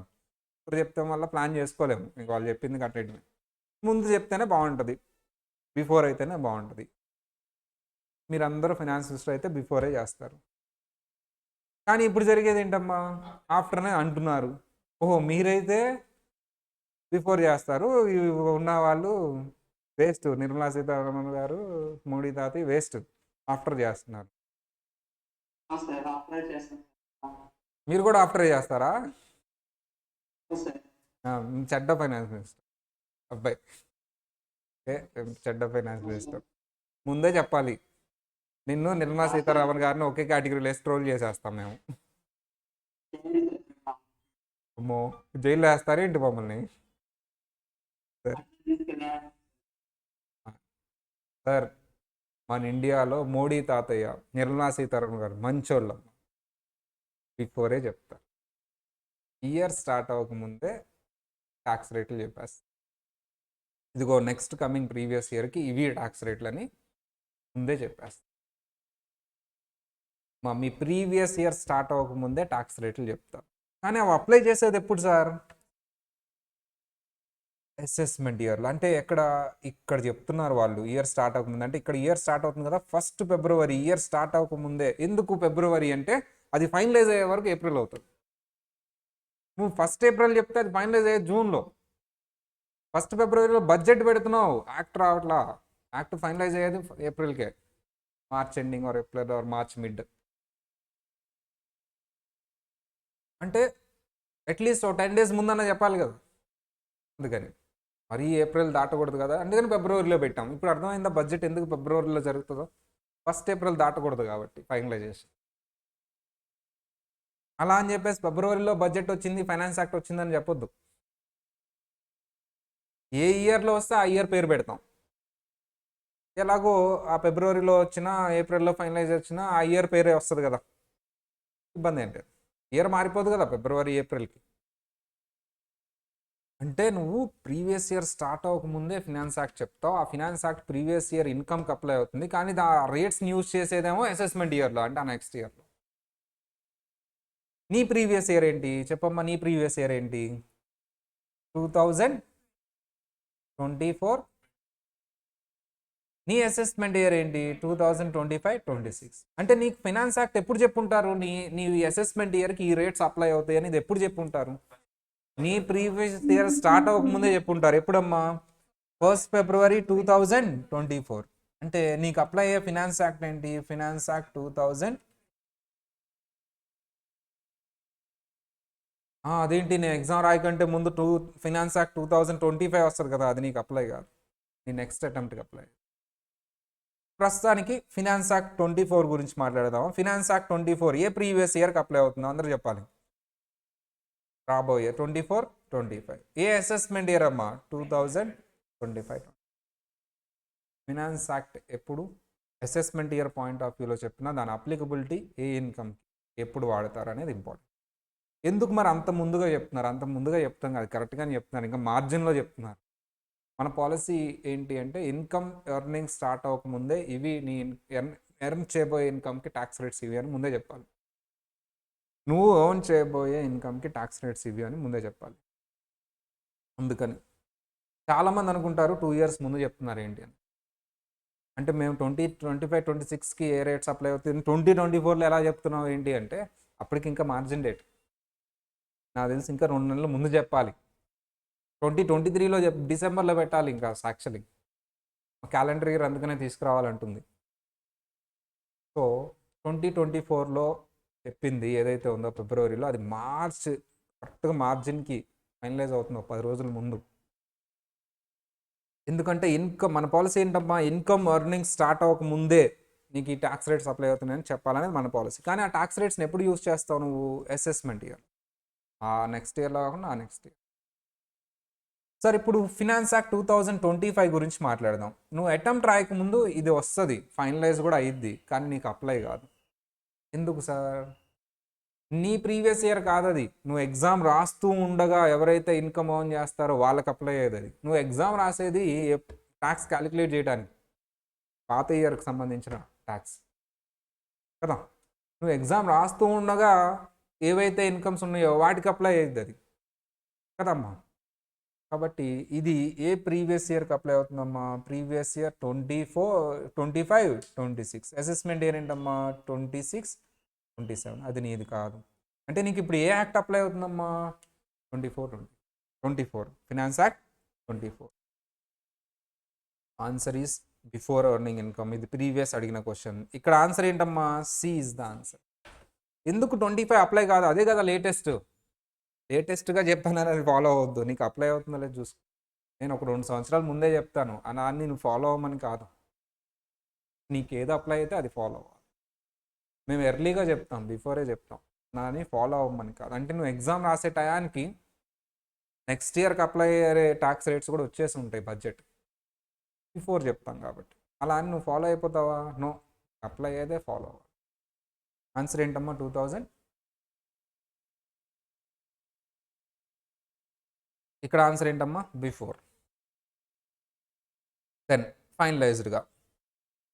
ఇప్పుడు చెప్తే వల్ల ప్లాన్ చేసుకోలేము, మీకు వాళ్ళు చెప్పింది కట్టేయడమే. ముందు చెప్తేనే బాగుంటుంది, బిఫోర్ అయితేనే బాగుంటుంది. మీరందరూ ఫైనాన్స్ మినిస్టర్ అయితే బిఫోరే చేస్తారు. కానీ ఇప్పుడు జరిగేది ఏంటమ్మా? ఆఫ్టర్నే అంటున్నారు. ఓహో! మీరైతే బిఫోర్ చేస్తారు. ఉన్న వాళ్ళు వేస్ట్. నిర్మలా సీతారామన్ గారు, మోడీ తాతయ్య వేస్ట్. ఆఫ్టర్ చేస్తున్నారు. సార్ అప్లై చేస్తాను మీరు కూడా ఆఫ్టర్ చేస్తారా? సార్. చెడ్డ ఫైనాన్స్ మినిస్టర్ అబ్బాయి. చెడ్డ ఫైనాన్స్ మినిస్టర్. ముందే చెప్పాలి. నిన్ను నిర్మలా సీతారామన్ గారిని ఒకే కేటగిరీలో ట్రోల్ చేసేస్తాం మేము. అమ్మో! జైల్లో వేస్తారా ఏంటి మమ్మల్ని? సార్ మన ఇండియాలో మోడీ తాతయ్య, నిర్మలా సీతారామన్ గారు మంచోళ్ళం. బిఫోరే చెప్తారు. ఇయర్ స్టార్ట్ అవ్వకముందే ట్యాక్స్ రేట్లు చెప్పేస్తారు. ఇదిగో నెక్స్ట్ కమింగ్ ప్రీవియస్ ఇయర్కి ఇవి ట్యాక్స్ రేట్లు అని ముందే చెప్పేస్తారు. మీ ప్రీవియస్ ఇయర్ స్టార్ట్ అవ్వకముందే ట్యాక్స్ రేట్లు చెప్తారు. కానీ అవి అప్లై చేసేది ఎప్పుడు సార్? అసెస్మెంట్ ఇయర్లో. అంటే ఇక్కడ చెప్తున్నారు వాళ్ళు ఇయర్ స్టార్ట్ అవ్వకముందు. అంటే ఇక్కడ ఇయర్ స్టార్ట్ అవుతుంది కదా, 1 ఫిబ్రవరి ఇయర్ స్టార్ట్ అవ్వకముందే. ఎందుకు ఫిబ్రవరి అంటే అది ఫైనలైజ్ అయ్యే వరకు ఏప్రిల్ అవుతుంది. నువ్వు 1 ఏప్రిల్ చెప్తే అది ఫైనలైజ్ అయ్యేది జూన్లో. 1 ఫిబ్రవరిలో బడ్జెట్ పెడుతున్నావు, యాక్ట్ రావట్లా. యాక్ట్ ఫైనలైజ్ అయ్యేది ఏప్రిల్కే, March ending or April or March mid. అంటే అట్లీస్ట్ 10 days ముందన్న చెప్పాలి కదా. అందుకని మరీ ఏప్రిల్ దాటకూడదు కదా, అందుకని ఫిబ్రవరిలో పెట్టాం. ఇప్పుడు అర్థమైందా బడ్జెట్ ఎందుకు ఫిబ్రవరిలో జరుగుతుందో? 1 ఏప్రిల్ దాటకూడదు కాబట్టి ఫైనలైజేషన్. అలా అని చెప్పేసి ఫిబ్రవరిలో బడ్జెట్ వచ్చింది, ఫైనాన్స్ యాక్ట్ వచ్చిందని చెప్పొద్దు. ఏ ఇయర్లో వస్తే ఆ ఇయర్ పేరు పెడతాం. ఎలాగో ఆ ఫిబ్రవరిలో వచ్చినా ఏప్రిల్లో ఫైనలైజ్ వచ్చినా ఆ ఇయర్ పేరే వస్తుంది కదా, ఇబ్బంది ఏంటి? ఇయర్ మారిపోదు కదా ఫిబ్రవరి ఏప్రిల్కి. అంటే నువ్వు ప్రీవియస్ ఇయర్ స్టార్ట్ అవ్వకముందే ఫినాన్స్ యాక్ట్ చెప్తావు. ఆ ఫినాన్స్ యాక్ట్ ప్రీవియస్ ఇయర్ ఇన్కమ్కి అప్లై అవుతుంది, కానీ ఆ రేట్స్ని యూజ్ చేసేదేమో అసెస్మెంట్ ఇయర్లో, అంటే ఆ నెక్స్ట్ ఇయర్లో. నీ ప్రీవియస్ ఇయర్ ఏంటి చెప్పమ్మా? నీ ప్రీవియస్ ఇయర్ ఏంటి? 2024. నీ అసెస్మెంట్ ఇయర్ ఏంటి? 2025-26. అంటే నీకు ఫైనాన్స్ యాక్ట్ ఎప్పుడు చెప్పుంటారు? నీ అసెస్మెంట్ ఇయర్కి ఈ రేట్స్ అప్లై అవుతాయి అని ఇది ఎప్పుడు చెప్పుంటారు? నీ ప్రీవియస్ ఇయర్ స్టార్ట్ అవ్వకముందే చెప్పుంటారు. ఎప్పుడమ్మా? 1 ఫిబ్రవరి 2024. అంటే నీకు అప్లై అయ్యే ఫినాన్స్ యాక్ట్ ఏంటి? Finance act 2000. అదేంటి, నేను ఎగ్జామ్ రాయకంటే ముందు ఫినాన్స్ యాక్ట్ 2025 వస్తుంది కదా, అది నీకు అప్లై కాదు, నీ నెక్స్ట్ అటెంప్ట్కి అప్లై. ప్రస్తుతానికి ఫినాన్స్ యాక్ట్ 24 గురించి మాట్లాడదాం. ఫినాన్స్ యాక్ట్ 24 ఏ ప్రీవియస్ ఇయర్కి అప్లై అవుతుందో అందరూ చెప్పాలి. రాబోయే 24-25 ఏ అసెస్మెంట్ ఇయర్ అమ్మా? 2025. ఫినాన్స్ యాక్ట్ ఎప్పుడు అసెస్మెంట్ ఇయర్ పాయింట్ ఆఫ్ వ్యూలో చెప్పినా దాని అప్లికబిలిటీ ఏ ఇన్కమ్కి ఎప్పుడు వాడతారు అనేది ఇంపార్టెంట్. ఎందుకు మరి అంత ముందుగా చెప్తున్నారు? అంత ముందుగా చెప్తాం కదా, కరెక్ట్గానే చెప్తున్నారు, ఇంకా మార్జిన్లో చెప్తున్నారు. మన పాలసీ ఏంటి అంటే ఇన్కమ్ ఎర్నింగ్ స్టార్ట్ అవ్వకముందే ఇవి నీ ఎర్న్ చేయబోయే ఇన్కమ్కి ట్యాక్స్ రేట్స్ ఇవి అని ముందే చెప్పాలి. నువ్వు ఎర్న్ చేయబోయే ఇన్కమ్కి ట్యాక్స్ రేట్స్ ఇవి అని ముందే చెప్పాలి. అందుకని చాలామంది అనుకుంటారు 2 years ముందు చెప్తున్నారు ఏంటి అని. అంటే మేము 2025-26కి ఏ రేట్స్ అప్లై అవుతుంది, 2024లో ఎలా చెప్తున్నావు ఏంటి అంటే అప్పటికి ఇంకా మార్జిన్ డేట్ నాకు తెలిసి ఇంకా 2 నెలల ముందు చెప్పాలి. 2023లో డిసెంబర్లో పెట్టాలి. ఇంకా యాక్చువల్లీ క్యాలెండర్ ఇయర్ అందుకనే తీసుకురావాలంటుంది. సో 2024లో చెప్పింది ఏదైతే ఉందో ఫిబ్రవరిలో, అది కరెక్ట్గా మార్జిన్కి ఫైనలైజ్ అవుతుంది 10 రోజుల ముందు. ఎందుకంటే మన పాలసీ ఏంటమ్మా, ఇన్కమ్ ఎర్నింగ్స్ స్టార్ట్ అవ్వక ముందే నీకు ఈ ట్యాక్స్ రేట్స్ అప్లై అవుతున్నాయని చెప్పాలనేది మన పాలసీ. కానీ ఆ ట్యాక్స్ రేట్స్ని ఎప్పుడు యూజ్ చేస్తావు నువ్వు? Assessment year. ఆ నెక్స్ట్ ఇయర్లో కాకుండా ఆ నెక్స్ట్ ఇయర్. సార్ ఇప్పుడు ఫినాన్స్ యాక్ట్ 2025 గురించి మాట్లాడదాం. నువ్వు అటెంప్ట్ రాయకముందు ఇది వస్తుంది, ఫైనలైజ్ కూడా అయ్యిద్ది, కానీ నీకు అప్లై కాదు. ఎందుకు సార్? నీ ప్రీవియస్ ఇయర్ కాదు అది. నువ్వు ఎగ్జామ్ రాస్తూ ఉండగా ఎవరైతే ఇన్కమ్ ఎర్న్ చేస్తారో వాళ్ళకి అప్లై అయ్యేది అది. నువ్వు ఎగ్జామ్ రాసేది ట్యాక్స్ క్యాలిక్యులేట్ చేయడానికి, పాత ఇయర్కి సంబంధించిన ట్యాక్స్ కదా. నువ్వు ఎగ్జామ్ రాస్తూ ఉండగా ఏవైతే ఇన్కమ్స్ ఉన్నాయో వాటికి అప్లై అయ్యేది అది కదమ్మా. కాబట్టి ఇది ఏ ప్రీవియస్ ఇయర్కి అప్లై అవుతుందమ్మా? Previous year 25-26. అసెస్మెంట్ ఇయర్ ఏంటమ్మా? 26-27. అది నీది కాదు. అంటే నీకు ఇప్పుడు ఏ యాక్ట్ అప్లై అవుతుందమ్మా? 24 finance act 24. Answer is before earning income. ఇది ప్రీవియస్ అడిగిన క్వశ్చన్. ఇక్కడ ఆన్సర్ ఏంటమ్మా? C is the answer. ఎందుకు 25 అప్లై కాదు? అదే కదా లేటెస్ట్గా చెప్పానని అది ఫాలో అవ్వద్దు. నీకు అప్లై అవుతుందో లేదు చూసుకో. నేను ఒక 2 సంవత్సరాల ముందే చెప్తాను అని నువ్వు ఫాలో అవ్వమని కాదు. నీకు ఏదో అప్లై అయితే అది ఫాలో అవ్వాలి. మేము ఎర్లీగా చెప్తాం, బిఫోరే చెప్తాం, నాని ఫాలో అవ్వమని కాదు. అంటే నువ్వు ఎగ్జామ్ రాసే టయానికి నెక్స్ట్ ఇయర్కి అప్లై అయ్యే ట్యాక్స్ రేట్స్ కూడా వచ్చేసి ఉంటాయి బడ్జెట్. బిఫోర్ చెప్తాం కాబట్టి. అలా అని నువ్వు ఫాలో అయిపోతావా? నో, అప్లై అయ్యేదే ఫాలో అవ్వాలి. ఆన్సర్ ఏంటమ్మా? 2000. ఇక్కడ ఆన్సర్ ఏంటమ్మా? బిఫోర్. దెన్ ఫైనలైజ్డ్గా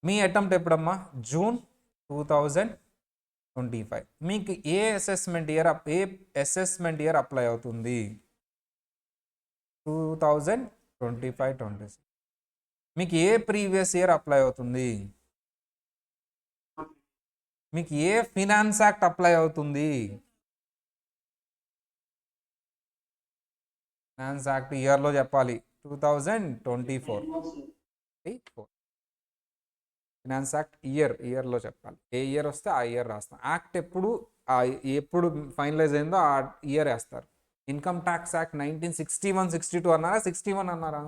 మీ అటెంప్ట్ ఎప్పుడమ్మా? జూన్ 2025. మీకు ఏ అసెస్మెంట్ ఇయర్ అప్లై అవుతుంది? 2025-26. మీకు ఏ ప్రీవియస్ ఇయర్ అప్లై అవుతుంది? మీకు ఏ ఫినాన్స్ యాక్ట్ అప్లై అవుతుంది? ఫినాన్స్ యాక్ట్ ఇయర్లో చెప్పాలి. 2024. ఫినాన్స్ యాక్ట్ ఇయర్లో చెప్పాలి. ఏ ఇయర్ వస్తే ఆ ఇయర్ రాస్తాం. యాక్ట్ ఎప్పుడు ఫైనలైజ్ అయిందో ఆ ఇయర్ వేస్తారు. ఇన్కమ్ ట్యాక్స్ యాక్ట్ 1961, 62 అన్నారా, 61 అన్నారా?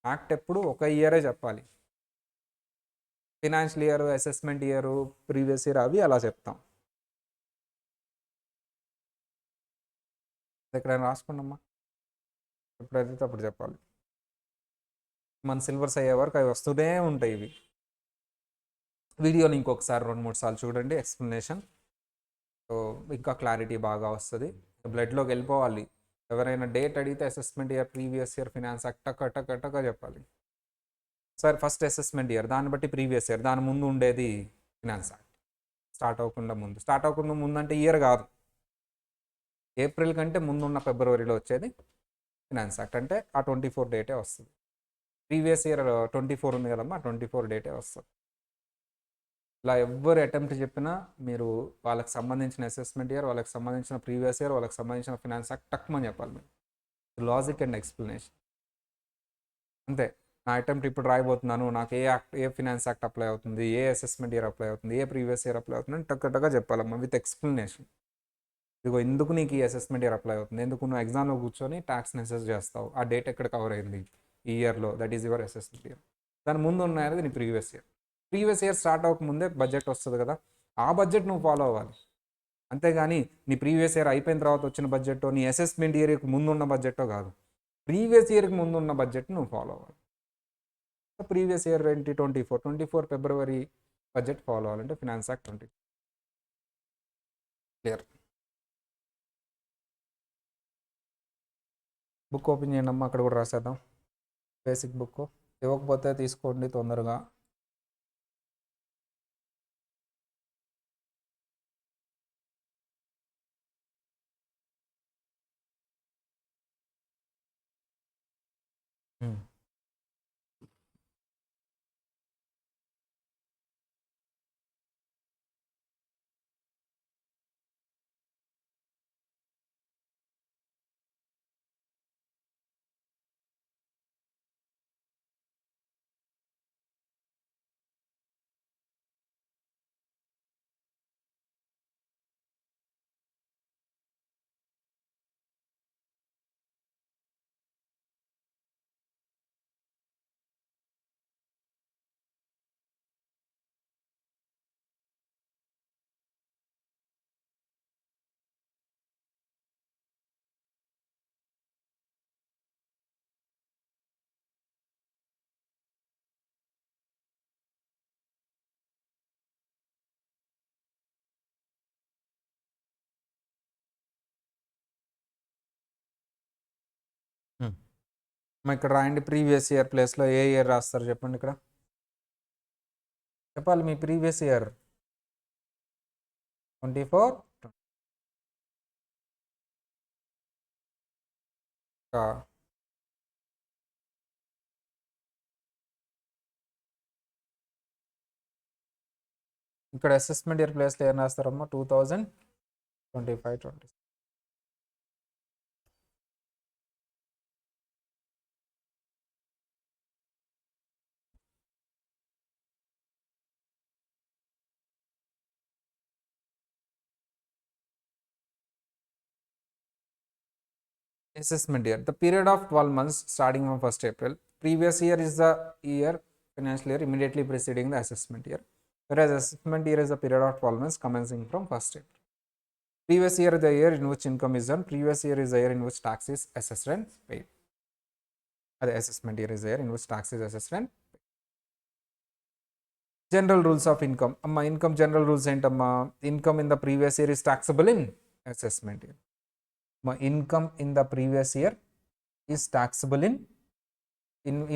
యాక్ట్ ఎప్పుడు ఒక ఇయరే చెప్పాలి. Financial year, assessment year, previous year అవి అలా చెప్తాం. ఎక్కడైనా రాసుకున్నామ్మా, ఎప్పుడైతే అప్పుడు చెప్పాలి. మన సిలబస్ అయ్యే వరకు అవి వస్తూనే ఉంటాయి. ఇవి వీడియోని ఇంకొకసారి 2-3 సార్లు చూడండి, ఎక్స్ప్లెనేషన్. సో ఇంకా క్లారిటీ బాగా వస్తుంది. బ్లడ్లోకి వెళ్ళిపోవాలి. ఎవరైనా డేట్ అడిగితే assessment year, previous year, finance act టక్క చెప్పాలి. సార్ ఫస్ట్ అసెస్మెంట్ ఇయర్, దాన్ని బట్టి ప్రీవియస్ ఇయర్, దాని ముందు ఉండేది ఫినాన్స్ యాక్ట్. స్టార్ట్ అవ్వకుండా ముందు అంటే ఇయర్ కాదు, ఏప్రిల్ కంటే ముందు ఉన్న ఫిబ్రవరిలో వచ్చేది ఫినాన్స్ యాక్ట్. అంటే ఆ 24 డేటే వస్తుంది. ప్రీవియస్ ఇయర్ 24 ఉంది కదమ్మా, 24 డేటే వస్తుంది. ఇలా ఎవరు అటెంప్ట్ చెప్పినా మీరు వాళ్ళకి సంబంధించిన అసెస్మెంట్ ఇయర్, వాళ్ళకి సంబంధించిన ప్రీవియస్ ఇయర్, వాళ్ళకి సంబంధించిన ఫినాన్స్ యాక్ట్ టక్మని చెప్పాలి మీరు. లాజిక్ అండ్ ఎక్స్ప్లెనేషన్ అంతే. నా అటెంప్ట్ ఇప్పుడు రాయబోతున్నాను, నాకు ఏ ఫినాన్స్ యాక్ట్ అప్లై అవుతుంది, ఏ అసెస్మెంట్ ఇయర్ అప్లై అవుతుంది, ఏ ప్రీవియస్ ఇయర్ అప్లై అవుతుంది అని టక్కగా చెప్పాలమ్మా, విత్ ఎక్స్ప్లెనేషన్. ఇదిగో ఎందుకు నీకు ఈ అసెస్మెంట్ ఇయర్ అప్లై అవుతుంది, ఎందుకు నువ్వు ఎగ్జామ్లో కూర్చొని ట్యాక్స్ని అసెస్ చేస్తావు, ఆ డేట్ ఎక్కడ కవర్ అయింది ఈ ఇయర్లో, that is your assessment year. దాని ముందు ఉన్నది నీ ప్రీవియస్ ఇయర్ స్టార్ట్ అవ్వకముందే బడ్జెట్ వస్తుంది కదా, ఆ బడ్జెట్ నువ్వు ఫాలో అవ్వాలి. అంతేగాని నీ ప్రీవియస్ ఇయర్ అయిపోయిన తర్వాత వచ్చిన బడ్జెట్, నీ అసెస్మెంట్ ఇయర్కి ముందున్న బడ్జెట్టో కాదు, ప్రీవియస్ ఇయర్కి ముందున్న బడ్జెట్ నువ్వు ఫాలో అవ్వాలి. ప్రీవియస్ ఇయర్ 2024 ఫిబ్రవరి బడ్జెట్ ఫాలో అవ్వాలంటే finance act 20. Clear? Book open చేయండి అమ్మా, అక్కడ కూడా రాసేద్దాం. బేసిక్ బుక్ ఇవ్వకపోతే తీసుకోండి తొందరగా. ఇక్కడ రాయండి, ప్రీవియస్ ఇయర్ ప్లేస్లో ఏ ఇయర్ రాస్తారు చెప్పండి. ఇక్కడ చెప్పాలి మీ ప్రీవియస్ ఇయర్ 24. ఇక్కడ అసెస్మెంట్ ఇయర్ ప్లేస్లో ఏం రాస్తారమ్మా? 2025-26. assessment year. The period of 12 months starting from 1st April. Previous year is the year, financial year immediately preceding the assessment year. Whereas assessment year is the period of 12 months commencing from 1st April. Previous year is the year in which income is earned. Previous year is the year in which tax is assessed and paid. The assessment year is the year in which tax is assessed and paid. General rules of income. Income general rules ఏంటమ్మా? Income in the previous year is taxable in assessment year. Income in the previous year is taxable in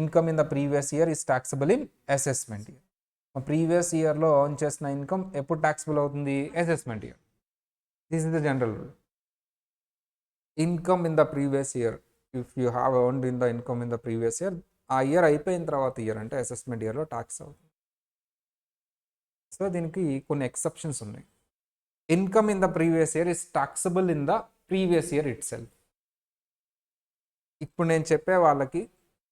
income in the previous year is taxable in assessment year. Previous ఇయర్లో earn చేసిన income ఎప్పుడు taxable అవుతుంది? Assessment year. This is the general rule. Income in the previous year, if you have earned in the income in the previous year, ఆ year అయిపోయిన తర్వాత year అంటే assessment ఇయర్లో tax అవుతుంది. సో దీనికి కొన్ని ఎక్సెప్షన్స్ ఉన్నాయి. Income in the previous year is taxable in the previous year it self. ఇప్పుడు నేను చెప్పే వాళ్ళకి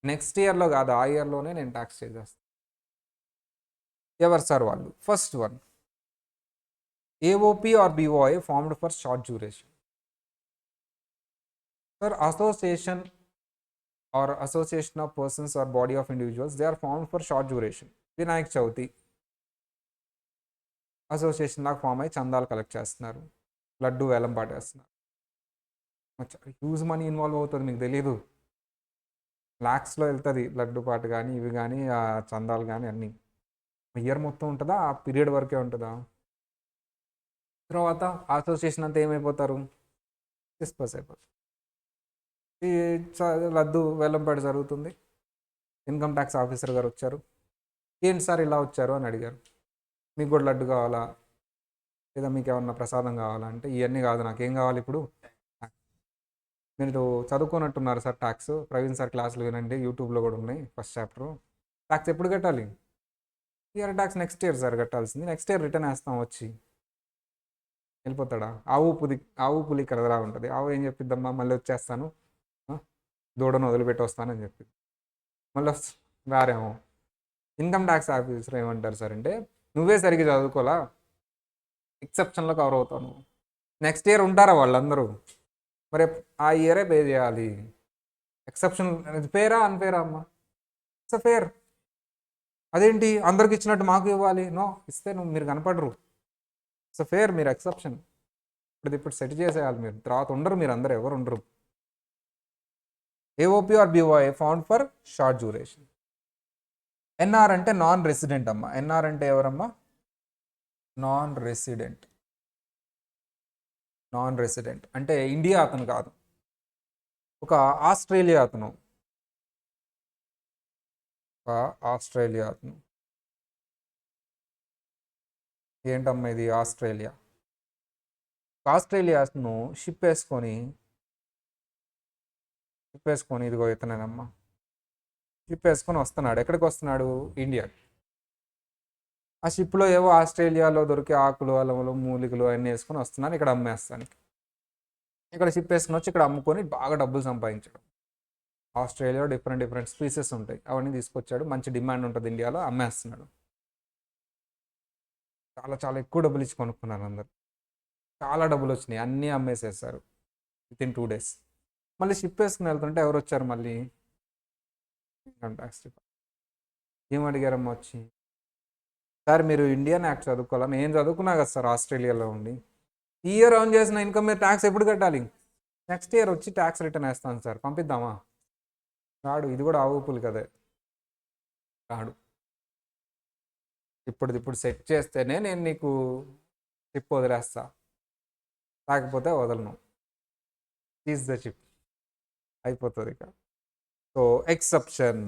నెక్స్ట్ ఇయర్లో కాదు, ఆ ఇయర్లోనే నేను ట్యాక్స్ చేసేస్తాను. ఎవరు సార్ వాళ్ళు? First one, AOP or BOI formed for short duration. Sir, association or association of persons or body of individuals, they are formed for short duration. Vinayaka Chavithi association లాగా ఫామ్ అయ్యి చందాలు కలెక్ట్ చేస్తున్నారు, లడ్డు వేలం పాటేస్తున్నారు. హ్యూజ్ మనీ ఇన్వాల్వ్ అవుతుంది, మీకు తెలియదు. ల్యాక్స్లో వెళ్తుంది లడ్డు పాట కానీ ఇవి కానీ ఆ చందాలు కానీ అన్నీ. ఇయర్ మొత్తం ఉంటుందా? ఆ పీరియడ్ వరకే ఉంటుందా? తర్వాత అసోసియేషన్ అంతా ఏమైపోతారు? డిస్పర్స్ అయిపోతారు. ఈ లడ్డు వేలంపాట జరుగుతుంది. ఇన్కమ్ ట్యాక్స్ ఆఫీసర్ గారు వచ్చారు. ఏంటి సార్ ఇలా వచ్చారు అని అడిగారు. మీకు కూడా లడ్డు కావాలా, లేదా మీకు ఏమన్నా ప్రసాదం కావాలా అంటే, ఇవన్నీ కాదు, నాకేం కావాలి ఇప్పుడు? మీరు చదువుకున్నట్టున్నారు సార్ ట్యాక్స్, ప్రవీణ్ సార్ క్లాసులు వినండి, యూట్యూబ్లో కూడా ఉన్నాయి, ఫస్ట్ చాప్టర్. ట్యాక్స్ ఎప్పుడు కట్టాలి? Year tax next year sir కట్టాల్సింది, నెక్స్ట్ ఇయర్ రిటర్న్ వేస్తాం వచ్చి. వెళ్ళిపోతాడా? ఆవు పులి కలరా ఉంటుంది. ఆవు ఏం చెప్పిద్దమ్మా, మళ్ళీ వచ్చేస్తాను, దూడను వదిలిపెట్టి వస్తానని చెప్పి మళ్ళీ రారేమో. ఇన్కమ్ ట్యాక్స్ ఆఫీసర్ ఏమంటారు సార్ అంటే, నువ్వే సరిగ్గా చదువుకోలా, ఎక్సెప్షన్లో కవర్ అవుతావు నువ్వు. నెక్స్ట్ ఇయర్ ఉంటారా వాళ్ళందరూ? మరి ఆ ఇయరే పే చేయాలి. ఎక్సెప్షన్ ఫేరా అన్ఫేరా అమ్మా? It's fair. అదేంటి అందరికి ఇచ్చినట్టు మాకు ఇవ్వాలి? నో, ఇస్తే మీరు కనపడరు. It's fair. మీరు ఎక్సెప్షన్ ఇప్పుడు సెట్ చేసేయాలి. మీరు తర్వాత ఉండరు, మీరు అందరు ఎవరు ఉండరు. AOP or BOI found for short duration. NR అంటే నాన్ రెసిడెంట్ అమ్మా. NR అంటే ఎవరమ్మా? Non resident. నాన్ రెసిడెంట్ అంటే ఇండియా అతను కాదు, ఒక ఆస్ట్రేలియా అతను. ఆస్ట్రేలియా అతను. ఏంటమ్మా ఇది? ఆస్ట్రేలియా అతను షిప్ వేసుకొని ఇదిగో ఇతనేనమ్మా, షిప్ వేసుకొని వస్తున్నాడు. ఎక్కడికి వస్తున్నాడు? ఇండియా. ఆ షిప్లో ఏవో ఆస్ట్రేలియాలో దొరికే ఆకులు, అలములు, మూలికలు అన్నీ వేసుకొని వస్తున్నాను ఇక్కడ అమ్మేస్తానికి. ఇక్కడ షిప్ వేసుకొని వచ్చి ఇక్కడ అమ్ముకొని బాగా డబ్బులు సంపాదించాడు. ఆస్ట్రేలియాలో డిఫరెంట్ స్పీసెస్ ఉంటాయి, అవన్నీ తీసుకొచ్చాడు. మంచి డిమాండ్ ఉంటుంది ఇండియాలో, అమ్మేస్తున్నాడు. చాలా ఎక్కువ డబ్బులు ఇచ్చి కొనుక్కున్నారు అందరు. చాలా డబ్బులు వచ్చినాయి, అన్నీ అమ్మేసేస్తారు వితిన్ 2 days. మళ్ళీ షిప్ వేసుకుని వెళ్తుంటే ఎవరు వచ్చారు? మళ్ళీ ఇన్కమ్ ట్యాక్స్ డిపార్ట్మెంట్. ఏం అడిగారమ్మా వచ్చి? సార్ మీరు ఇండియన్ యాక్ట్ చదువుకోవాలా? నేను చదువుకున్నా కదా సార్ ఆస్ట్రేలియాలో ఉండి. ఈ ఇయర్ ఎర్న్ చేసిన ఇన్కమ్ మీద ట్యాక్స్ ఎప్పుడు కట్టాలి? నెక్స్ట్ ఇయర్ వచ్చి ట్యాక్స్ రిటర్న్ వేస్తాను సార్, పంపిద్దామా? రాడు. ఇది కూడా ఆవుపులు కదే, రాడు. ఇప్పుడు సెట్ చేస్తేనే నేను నీకు చిప్ వదిలేస్తా, లేకపోతే వదలను. ఈజ్ ద చిప్, అయిపోతుంది ఇక. So exception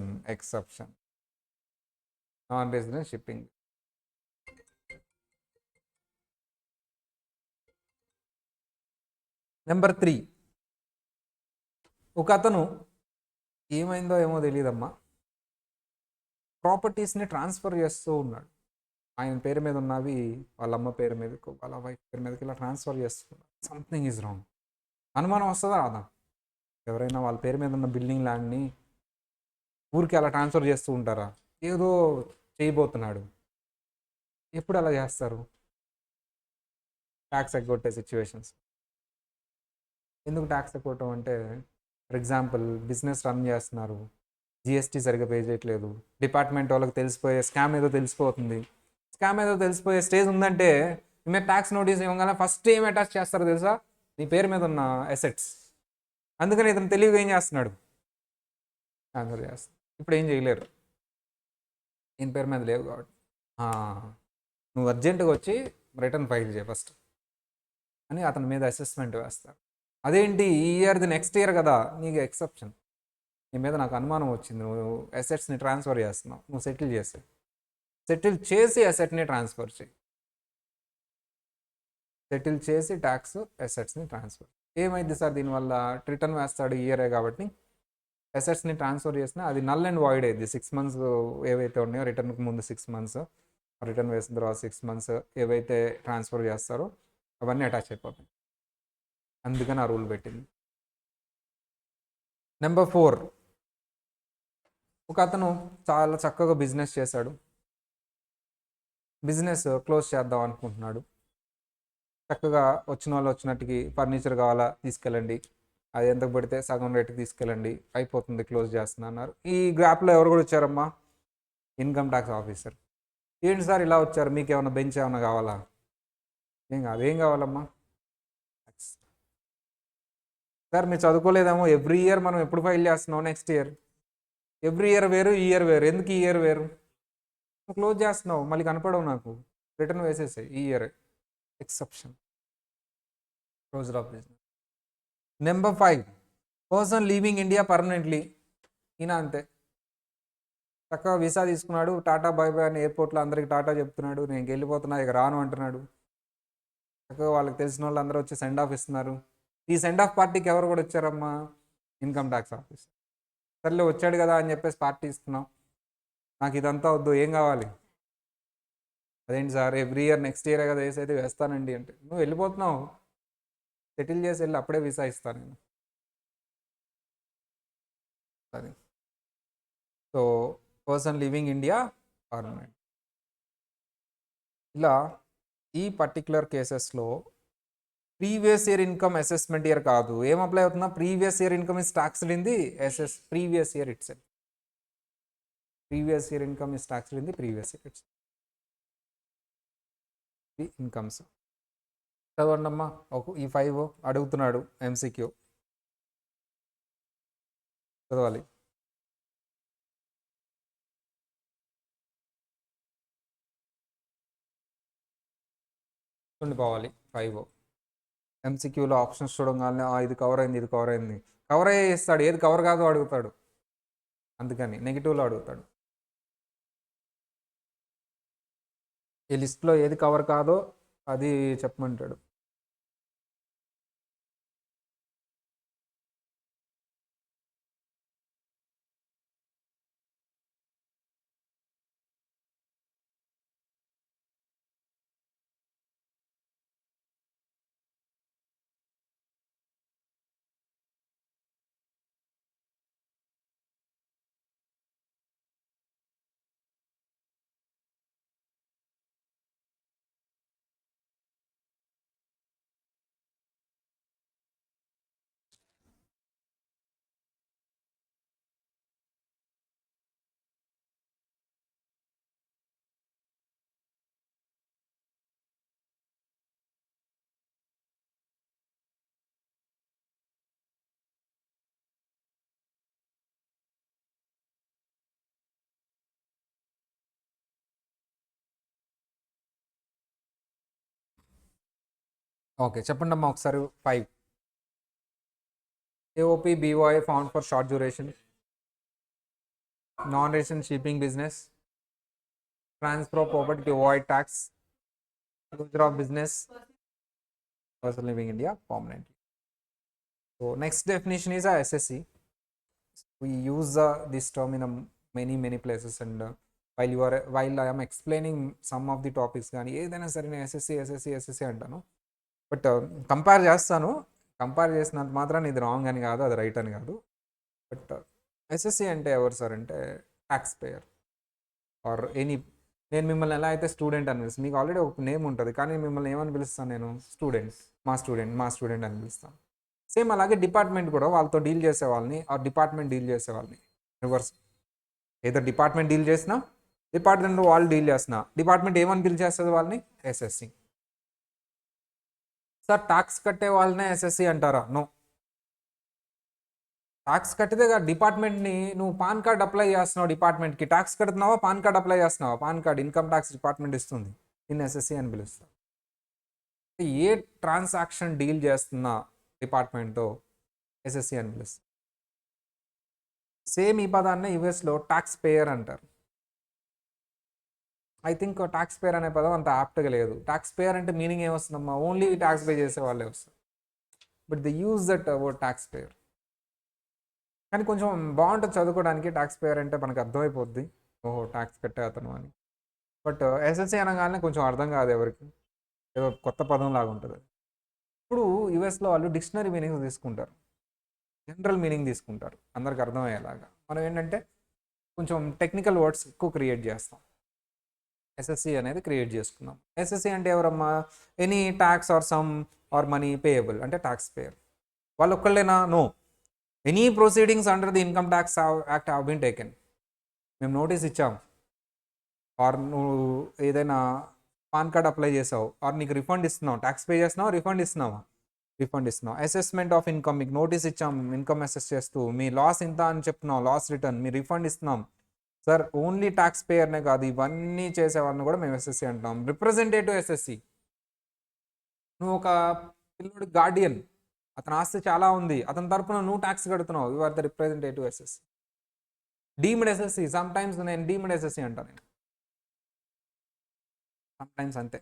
non resident shipping. Number 3, ఒక అతను ఏమైందో ఏమో తెలియదమ్మా, ప్రాపర్టీస్ని ట్రాన్స్ఫర్ చేస్తూ ఉన్నాడు. ఆయన పేరు మీద ఉన్నవి వాళ్ళ అమ్మ పేరు మీదకు, వాళ్ళ వైఫ్ పేరు మీదకి ఇలా ట్రాన్స్ఫర్ చేస్తున్నాడు. Something is wrong. అనుమానం వస్తుందా రాదా? ఎవరైనా వాళ్ళ పేరు మీద ఉన్న బిల్డింగ్ ల్యాండ్ని ఊరికి అలా ట్రాన్స్ఫర్ చేస్తూ ఉంటారా? ఏదో చేయబోతున్నాడు. ఎప్పుడు అలా చేస్తారు? ట్యాక్స్ ఎగ్గొట్టే సిచ్యువేషన్స్. ఎందుకు ట్యాక్స్ ఎగ్గొట్టడం అంటే, ఫర్ ఎగ్జాంపుల్ బిజినెస్ రన్ చేస్తున్నారు, జిఎస్టీ సరిగ్గా పే చేయట్లేదు, డిపార్ట్మెంట్ వాళ్ళకి తెలిసిపోయే స్కామ్ ఏదో తెలిసిపోతుంది. స్కామ్ ఏదో తెలిసిపోయే స్టేజ్ ఉందంటే మీరు ట్యాక్స్ నోటీస్ ఇవ్వగానే ఫస్ట్ ఏం అటాచ్ చేస్తారో తెలుసా? నీ పేరు మీద ఉన్న అసెట్స్. అందుకని ఇతను తెలివిగా ఏం చేస్తున్నాడు? ట్రాన్స్ఫర్ చేస్తాడు. ఇప్పుడు ఏం చేయలేరు, ఈయన పేరు మీద లేవు కాబట్టి. "ఆ, నువ్వు అర్జెంటుగా వచ్చి రిటర్న్ ఫైల్ చేయ ఫస్ట్" అని అతని మీద అసెస్మెంట్ వేస్తారు. అదేంటి ఈ ఇయర్ది నెక్స్ట్ ఇయర్ కదా, నీకు ఎక్సెప్షన్. నీ మీద నాకు అనుమానం వచ్చింది, నువ్వు అసెట్స్ని ట్రాన్స్ఫర్ చేస్తున్నావు, నువ్వు సెటిల్ చేసి అసెట్ని ట్రాన్స్ఫర్ చేయి. సెటిల్ చేసి ట్యాక్స్ అసెట్స్ని ట్రాన్స్ఫర్. ఏమైంది సార్ దీనివల్ల? రిటర్న్ వేస్తాడు ఇయరే కాబట్టి. అసెట్స్ని ట్రాన్స్ఫర్ చేసినా అది నల్ అండ్ వాయిడ్ అయింది. 6 months ఏవైతే ఉన్నాయో, రిటర్న్కి ముందు 6 months, రిటర్న్ వేసిన తర్వాత 6 months ఏవైతే ట్రాన్స్ఫర్ చేస్తారో అవన్నీ అటాచ్ అయిపోతాయి. అందుకని ఆ రూల్ పెట్టింది. నెంబర్ 4, ఒక అతను చాలా చక్కగా బిజినెస్ చేశాడు, బిజినెస్ క్లోజ్ చేద్దాం అనుకుంటున్నాడు. చక్కగా వచ్చిన వాళ్ళు వచ్చినట్టుకి ఫర్నిచర్ కావాలా తీసుకెళ్ళండి, అది ఎంతకు పడితే సగం రేటుకి తీసుకెళ్ళండి, అయిపోతుంది, క్లోజ్ చేస్తున్నా అన్నారు. ఈ గ్యాప్లో ఎవరు కూడా వచ్చారమ్మా? Income tax officer. ఏంటి సార్ ఇలా వచ్చారు, మీకు ఏమైనా బెంచ్ ఏమైనా కావాలా? ఏం కాదు, ఏం కావాలమ్మా? సార్ మీరు చదువుకోలేదేమో, ఎవ్రీ ఇయర్ మనం ఎప్పుడు ఫైల్ చేస్తున్నాం? Next year. ఎవ్రీ ఇయర్ వేరు, ఈ ఇయర్ వేరు. ఎందుకు ఈ ఇయర్ వేరు? క్లోజ్ చేస్తున్నావు, మళ్ళీ కనపడవు నాకు, రిటర్న్ వేసేసాయి ఈ year. Exception, closure of business. Number 5, person leaving India permanently. ఈయన అంతే, చక్కగా వీసా తీసుకున్నాడు, టాటా బై బై అని ఎయిర్పోర్ట్లో అందరికి టాటా చెప్తున్నాడు, నేను వెళ్ళిపోతున్నా ఇక రాను అంటున్నాడు. చక్కగా వాళ్ళకి తెలిసిన వాళ్ళు అందరూ వచ్చి సెండ్ ఆఫ్ ఇస్తున్నారు. ఈ సెండ్ ఆఫ్ పార్టీకి ఎవరు కూడా వచ్చారమ్మా? Income tax officer. సర్లే వచ్చాడు కదా అని చెప్పేసి పార్టీ ఇస్తున్నాం, నాకు ఇదంతా వద్దు, ఏం కావాలి? అదేంటి sir every year next year కదా వేసి అయితే వేస్తానండి అంటే, నువ్వు వెళ్ళిపోతున్నావు, సెటిల్ చేసి వెళ్ళి అప్పుడే వీసా ఇస్తాను నేను. అది. So person living India permanent. ఇలా ఈ పర్టిక్యులర్ కేసెస్లో previous year income assessment year కాదు, ఏం అప్లై అవుతుందా? Previous year income is taxed in the previous year itself. Previous year income is taxed in the previous year itself. The incomes చదవండి అమ్మా. ఈ 5 అడుగుతున్నాడు MCQ, చదవాలి. ఉండిపోవాలి 5. ఎంసీక్యూలో options చూడగానే ఇది కవర్ అయింది, ఇది కవర్ అయింది, కవర్ అయ్యే ఇస్తాడు, ఏది కవర్ కాదో అడుగుతాడు, అందుకని నెగిటివ్లో అడుగుతాడు. ఈ లిస్ట్లో ఏది కవర్ కాదో అది చెప్పమంటాడు. ఓకే చెప్పండి అమ్మా ఒకసారి 5. AOP BOI found for short duration, non-resident shipping business, transfer of property to avoid tax, closure of business, person living in India permanently. So next definition is a SSC. We use this term in many places, and while I am explaining some of the topics కానీ ఏదైనా సరే నేను SSC అంటాను, but compare చేస్తాను. Compare చేసినంత మాత్రాన్ని ఇది wrong అని కాదు, అది రైట్ అని కాదు. బట్ ఎస్ఎస్సి అంటే ఎవరు సార్ అంటే ట్యాక్స్ పేయర్ ఆర్ ఎనీ. నేను మిమ్మల్ని ఎలా అయితే స్టూడెంట్ అని పిలుస్తాను, మీకు ఆల్రెడీ ఒక నేమ్ ఉంటుంది, కానీ మిమ్మల్ని ఏమని పిలుస్తాను నేను? స్టూడెంట్, మా స్టూడెంట్ అని పిలుస్తాను. సేమ్ అలాగే డిపార్ట్మెంట్ కూడా వాళ్ళతో డీల్ చేసే వాళ్ళని ఆ డిపార్ట్మెంట్ డీల్ చేసే వాళ్ళని రివర్స్. ఏదో డిపార్ట్మెంట్ డీల్ చేసినా డిపార్ట్మెంట్ వాళ్ళు డీల్ చేస్తున్నా డిపార్ట్మెంట్ ఏమని డీల్ చేస్తుంది వాళ్ళని ఎస్ఎస్సి. సార్ ట్యాక్స్ కట్టే వాళ్ళనే ఎస్ఎస్సి అంటారా? నో. ట్యాక్స్ కట్టితే డిపార్ట్మెంట్ని నువ్వు పాన్ కార్డ్ అప్లై చేస్తున్నావు, డిపార్ట్మెంట్కి ట్యాక్స్ కడుతున్నావా, పాన్ కార్డ్ అప్లై చేస్తున్నావా, pan card income tax department ఇస్తుంది, దీన్ని ఎస్ఎస్సి అని పిలుస్తారు. ఏ ట్రాన్సాక్షన్ డీల్ చేస్తున్న డిపార్ట్మెంట్తో ఎస్ఎస్సి అని పిలుస్తారు. సేమ్ ఈ పదాన్ని యుఎస్లో ట్యాక్స్ పేయర్ అంటారు. ఐ థింక్ ట్యాక్స్ పేయర్ అనే పదం అంత యాప్ట్గా లేదు. ట్యాక్స్ పేయర్ అంటే మీనింగ్ ఏమొస్తుందమ్మా, ఓన్లీ ట్యాక్స్ పే చేసే వాళ్ళే వస్తుంది. But they use that word tax payer. కానీ కొంచెం బాగుంటుంది చదువుకోవడానికి. ట్యాక్స్ పేయర్ అంటే మనకు అర్థమైపోద్ది, ఓహో ట్యాక్స్ కట్టే అతను అని. బట్ ఎస్ఎస్సి అనగానే కొంచెం అర్థం కాదు ఎవరికి, ఏదో కొత్త పదం లాగా ఉంటుంది. ఇప్పుడు యుఎస్లో వాళ్ళు డిక్షనరీ మీనింగ్స్ తీసుకుంటారు, జనరల్ మీనింగ్ తీసుకుంటారు అందరికి అర్థమయ్యేలాగా. మనం ఏంటంటే కొంచెం టెక్నికల్ వర్డ్స్ ఎక్కువ క్రియేట్ చేస్తాం. ఎస్ఎస్సి అనేది క్రియేట్ చేసుకున్నాం. ఎస్ఎస్సి అంటే ఎవరమ్మా, any tax or sum or money payable అంటే ట్యాక్స్ పేయర్. వాళ్ళు ఒక్కళ్ళేనా? No. Any proceedings under the income tax act have been taken. మేము నోటీస్ ఇచ్చాం, ఆర్ నువ్వు ఏదైనా పాన్ కార్డ్ అప్లై చేసావు, ఆర్ నీకు రిఫండ్ ఇస్తున్నావు, ట్యాక్స్ పే చేస్తున్నావు, రిఫండ్ ఇస్తున్నావా, రిఫండ్ ఇస్తున్నావు. అసెస్మెంట్ ఆఫ్ ఇన్కమ్, మీకు నోటీస్ ఇచ్చాం ఇన్కమ్ అసెస్ చేస్తూ, మీ లాస్ ఇంత అని చెప్తున్నావు, లాస్ రిటర్న్, మీ రిఫండ్ ఇస్తున్నాం. సార్ ఓన్లీ ట్యాక్స్ పేయర్నే కాదు, ఇవన్నీ చేసేవాళ్ళని కూడా మేము ఎస్ఎస్సి అంటాం. Representative SSC. నువ్వు ఒక పిల్లడి గార్డియన్, అతని ఆస్తి చాలా ఉంది, అతని తరపున నువ్వు ట్యాక్స్ కడుతున్నావు, you are the representative SSC. Deemed SSC, sometimes నేను డీమ్డ్ ఎస్ఎస్సి అంటాను, నేను సమ్ టైమ్స్ అంతే.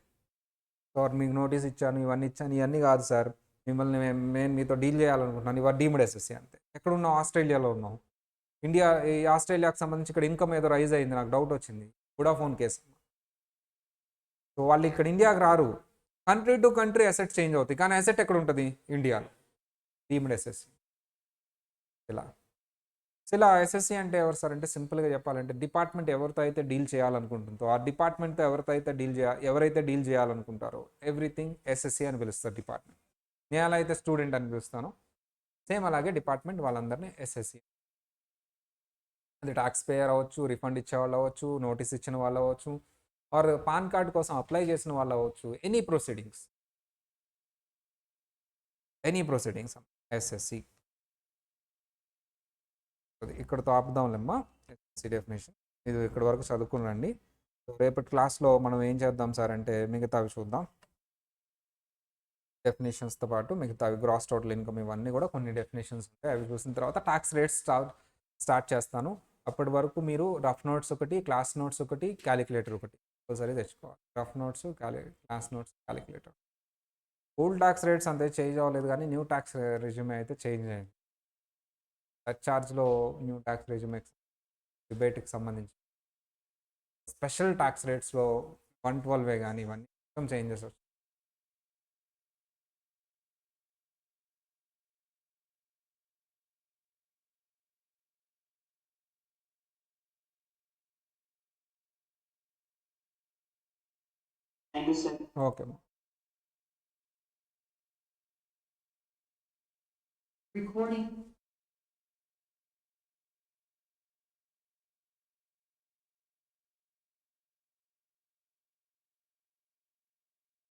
సార్ మీకు నోటీస్ ఇచ్చాను, ఇవన్నీ ఇచ్చాను, ఇవన్నీ కాదు సార్, మిమ్మల్ని నేను మీతో డీల్ చేయాలనుకుంటున్నాను, ఇవాళ డీమ్డ్ ఎస్ఎస్సి అంతే. ఎక్కడ ఉన్నావు? ఆస్ట్రేలియాలో ఉన్నావు. ఇండియా, ఈ ఆస్ట్రేలియాకి సంబంధించి ఇక్కడ ఇన్కమ్ ఏదో రైజ్ అయింది, నాకు డౌట్ వచ్చింది, వోడాఫోన్ కేసు. సో వాళ్ళు ఇక్కడ ఇండియాకి రారు, country to country asset change అవుతాయి, కానీ అసెట్ ఎక్కడ ఉంటుంది? ఇండియాలో. డీమ్డ్ ఎస్ఎస్సి ఇలా. సో ఇలా ఎస్ఎస్సి అంటే ఎవరు సార్ అంటే, సింపుల్గా చెప్పాలంటే డిపార్ట్మెంట్ ఎవరితో అయితే డీల్ చేయాలనుకుంటుందో ఆ డిపార్ట్మెంట్తో ఎవరైతే డీల్ చేయాలనుకుంటారో ఎవ్రీథింగ్ ఎస్ఎస్సి అని పిలుస్తారు డిపార్ట్మెంట్. నేను ఎలా అయితే స్టూడెంట్ అని పిలుస్తానో సేమ్ అలాగే డిపార్ట్మెంట్ వాళ్ళందరినీ ఎస్ఎస్సి. అది ట్యాక్స్ పేయర్ అవ్వచ్చు, రిఫండ్ ఇచ్చే వాళ్ళు అవ్వచ్చు, నోటీస్ ఇచ్చిన వాళ్ళు అవ్వచ్చు, ఆర్ పాన్ కార్డ్ కోసం అప్లై చేసిన వాళ్ళు అవ్వచ్చు. Any proceedings SSC. ఇక్కడతో ఆపుదాంలేమ్మా ఎస్ఎస్సి డెఫినేషన్. ఇది ఇక్కడ వరకు చదువుకునండి. రేపటి క్లాస్లో మనం ఏం చేద్దాం సార్ అంటే మిగతావి చూద్దాం. డెఫినేషన్స్తో పాటు మిగతావి గ్రాస్ టోటల్ ఇన్కమ్ ఇవన్నీ కూడా కొన్ని డెఫినేషన్స్ ఉంటాయి, అవి చూసిన తర్వాత ట్యాక్స్ రేట్స్ స్టార్ట్ చేస్తాను. అప్పటి వరకు మీరు రఫ్ నోట్స్ ఒకటి, క్లాస్ నోట్స్ ఒకటి, క్యాలిక్యులేటర్ ఒకటి ఒకసారి తెచ్చుకోవాలి. Rough notes, class notes, calculator. Old tax rates అంతే చేంజ్ అవ్వలేదు, కానీ న్యూ ట్యాక్స్ రెజ్యూమే అయితే చేంజ్ అయింది. సర్చార్జ్లో న్యూ ట్యాక్స్ రెజ్యూమే డిబేట్కి సంబంధించి స్పెషల్ ట్యాక్స్ రేట్స్లో 112 కానీ ఇవన్నీ మొత్తం చేంజెస్ వచ్చాయి. Thank you, sir. Okay. Recording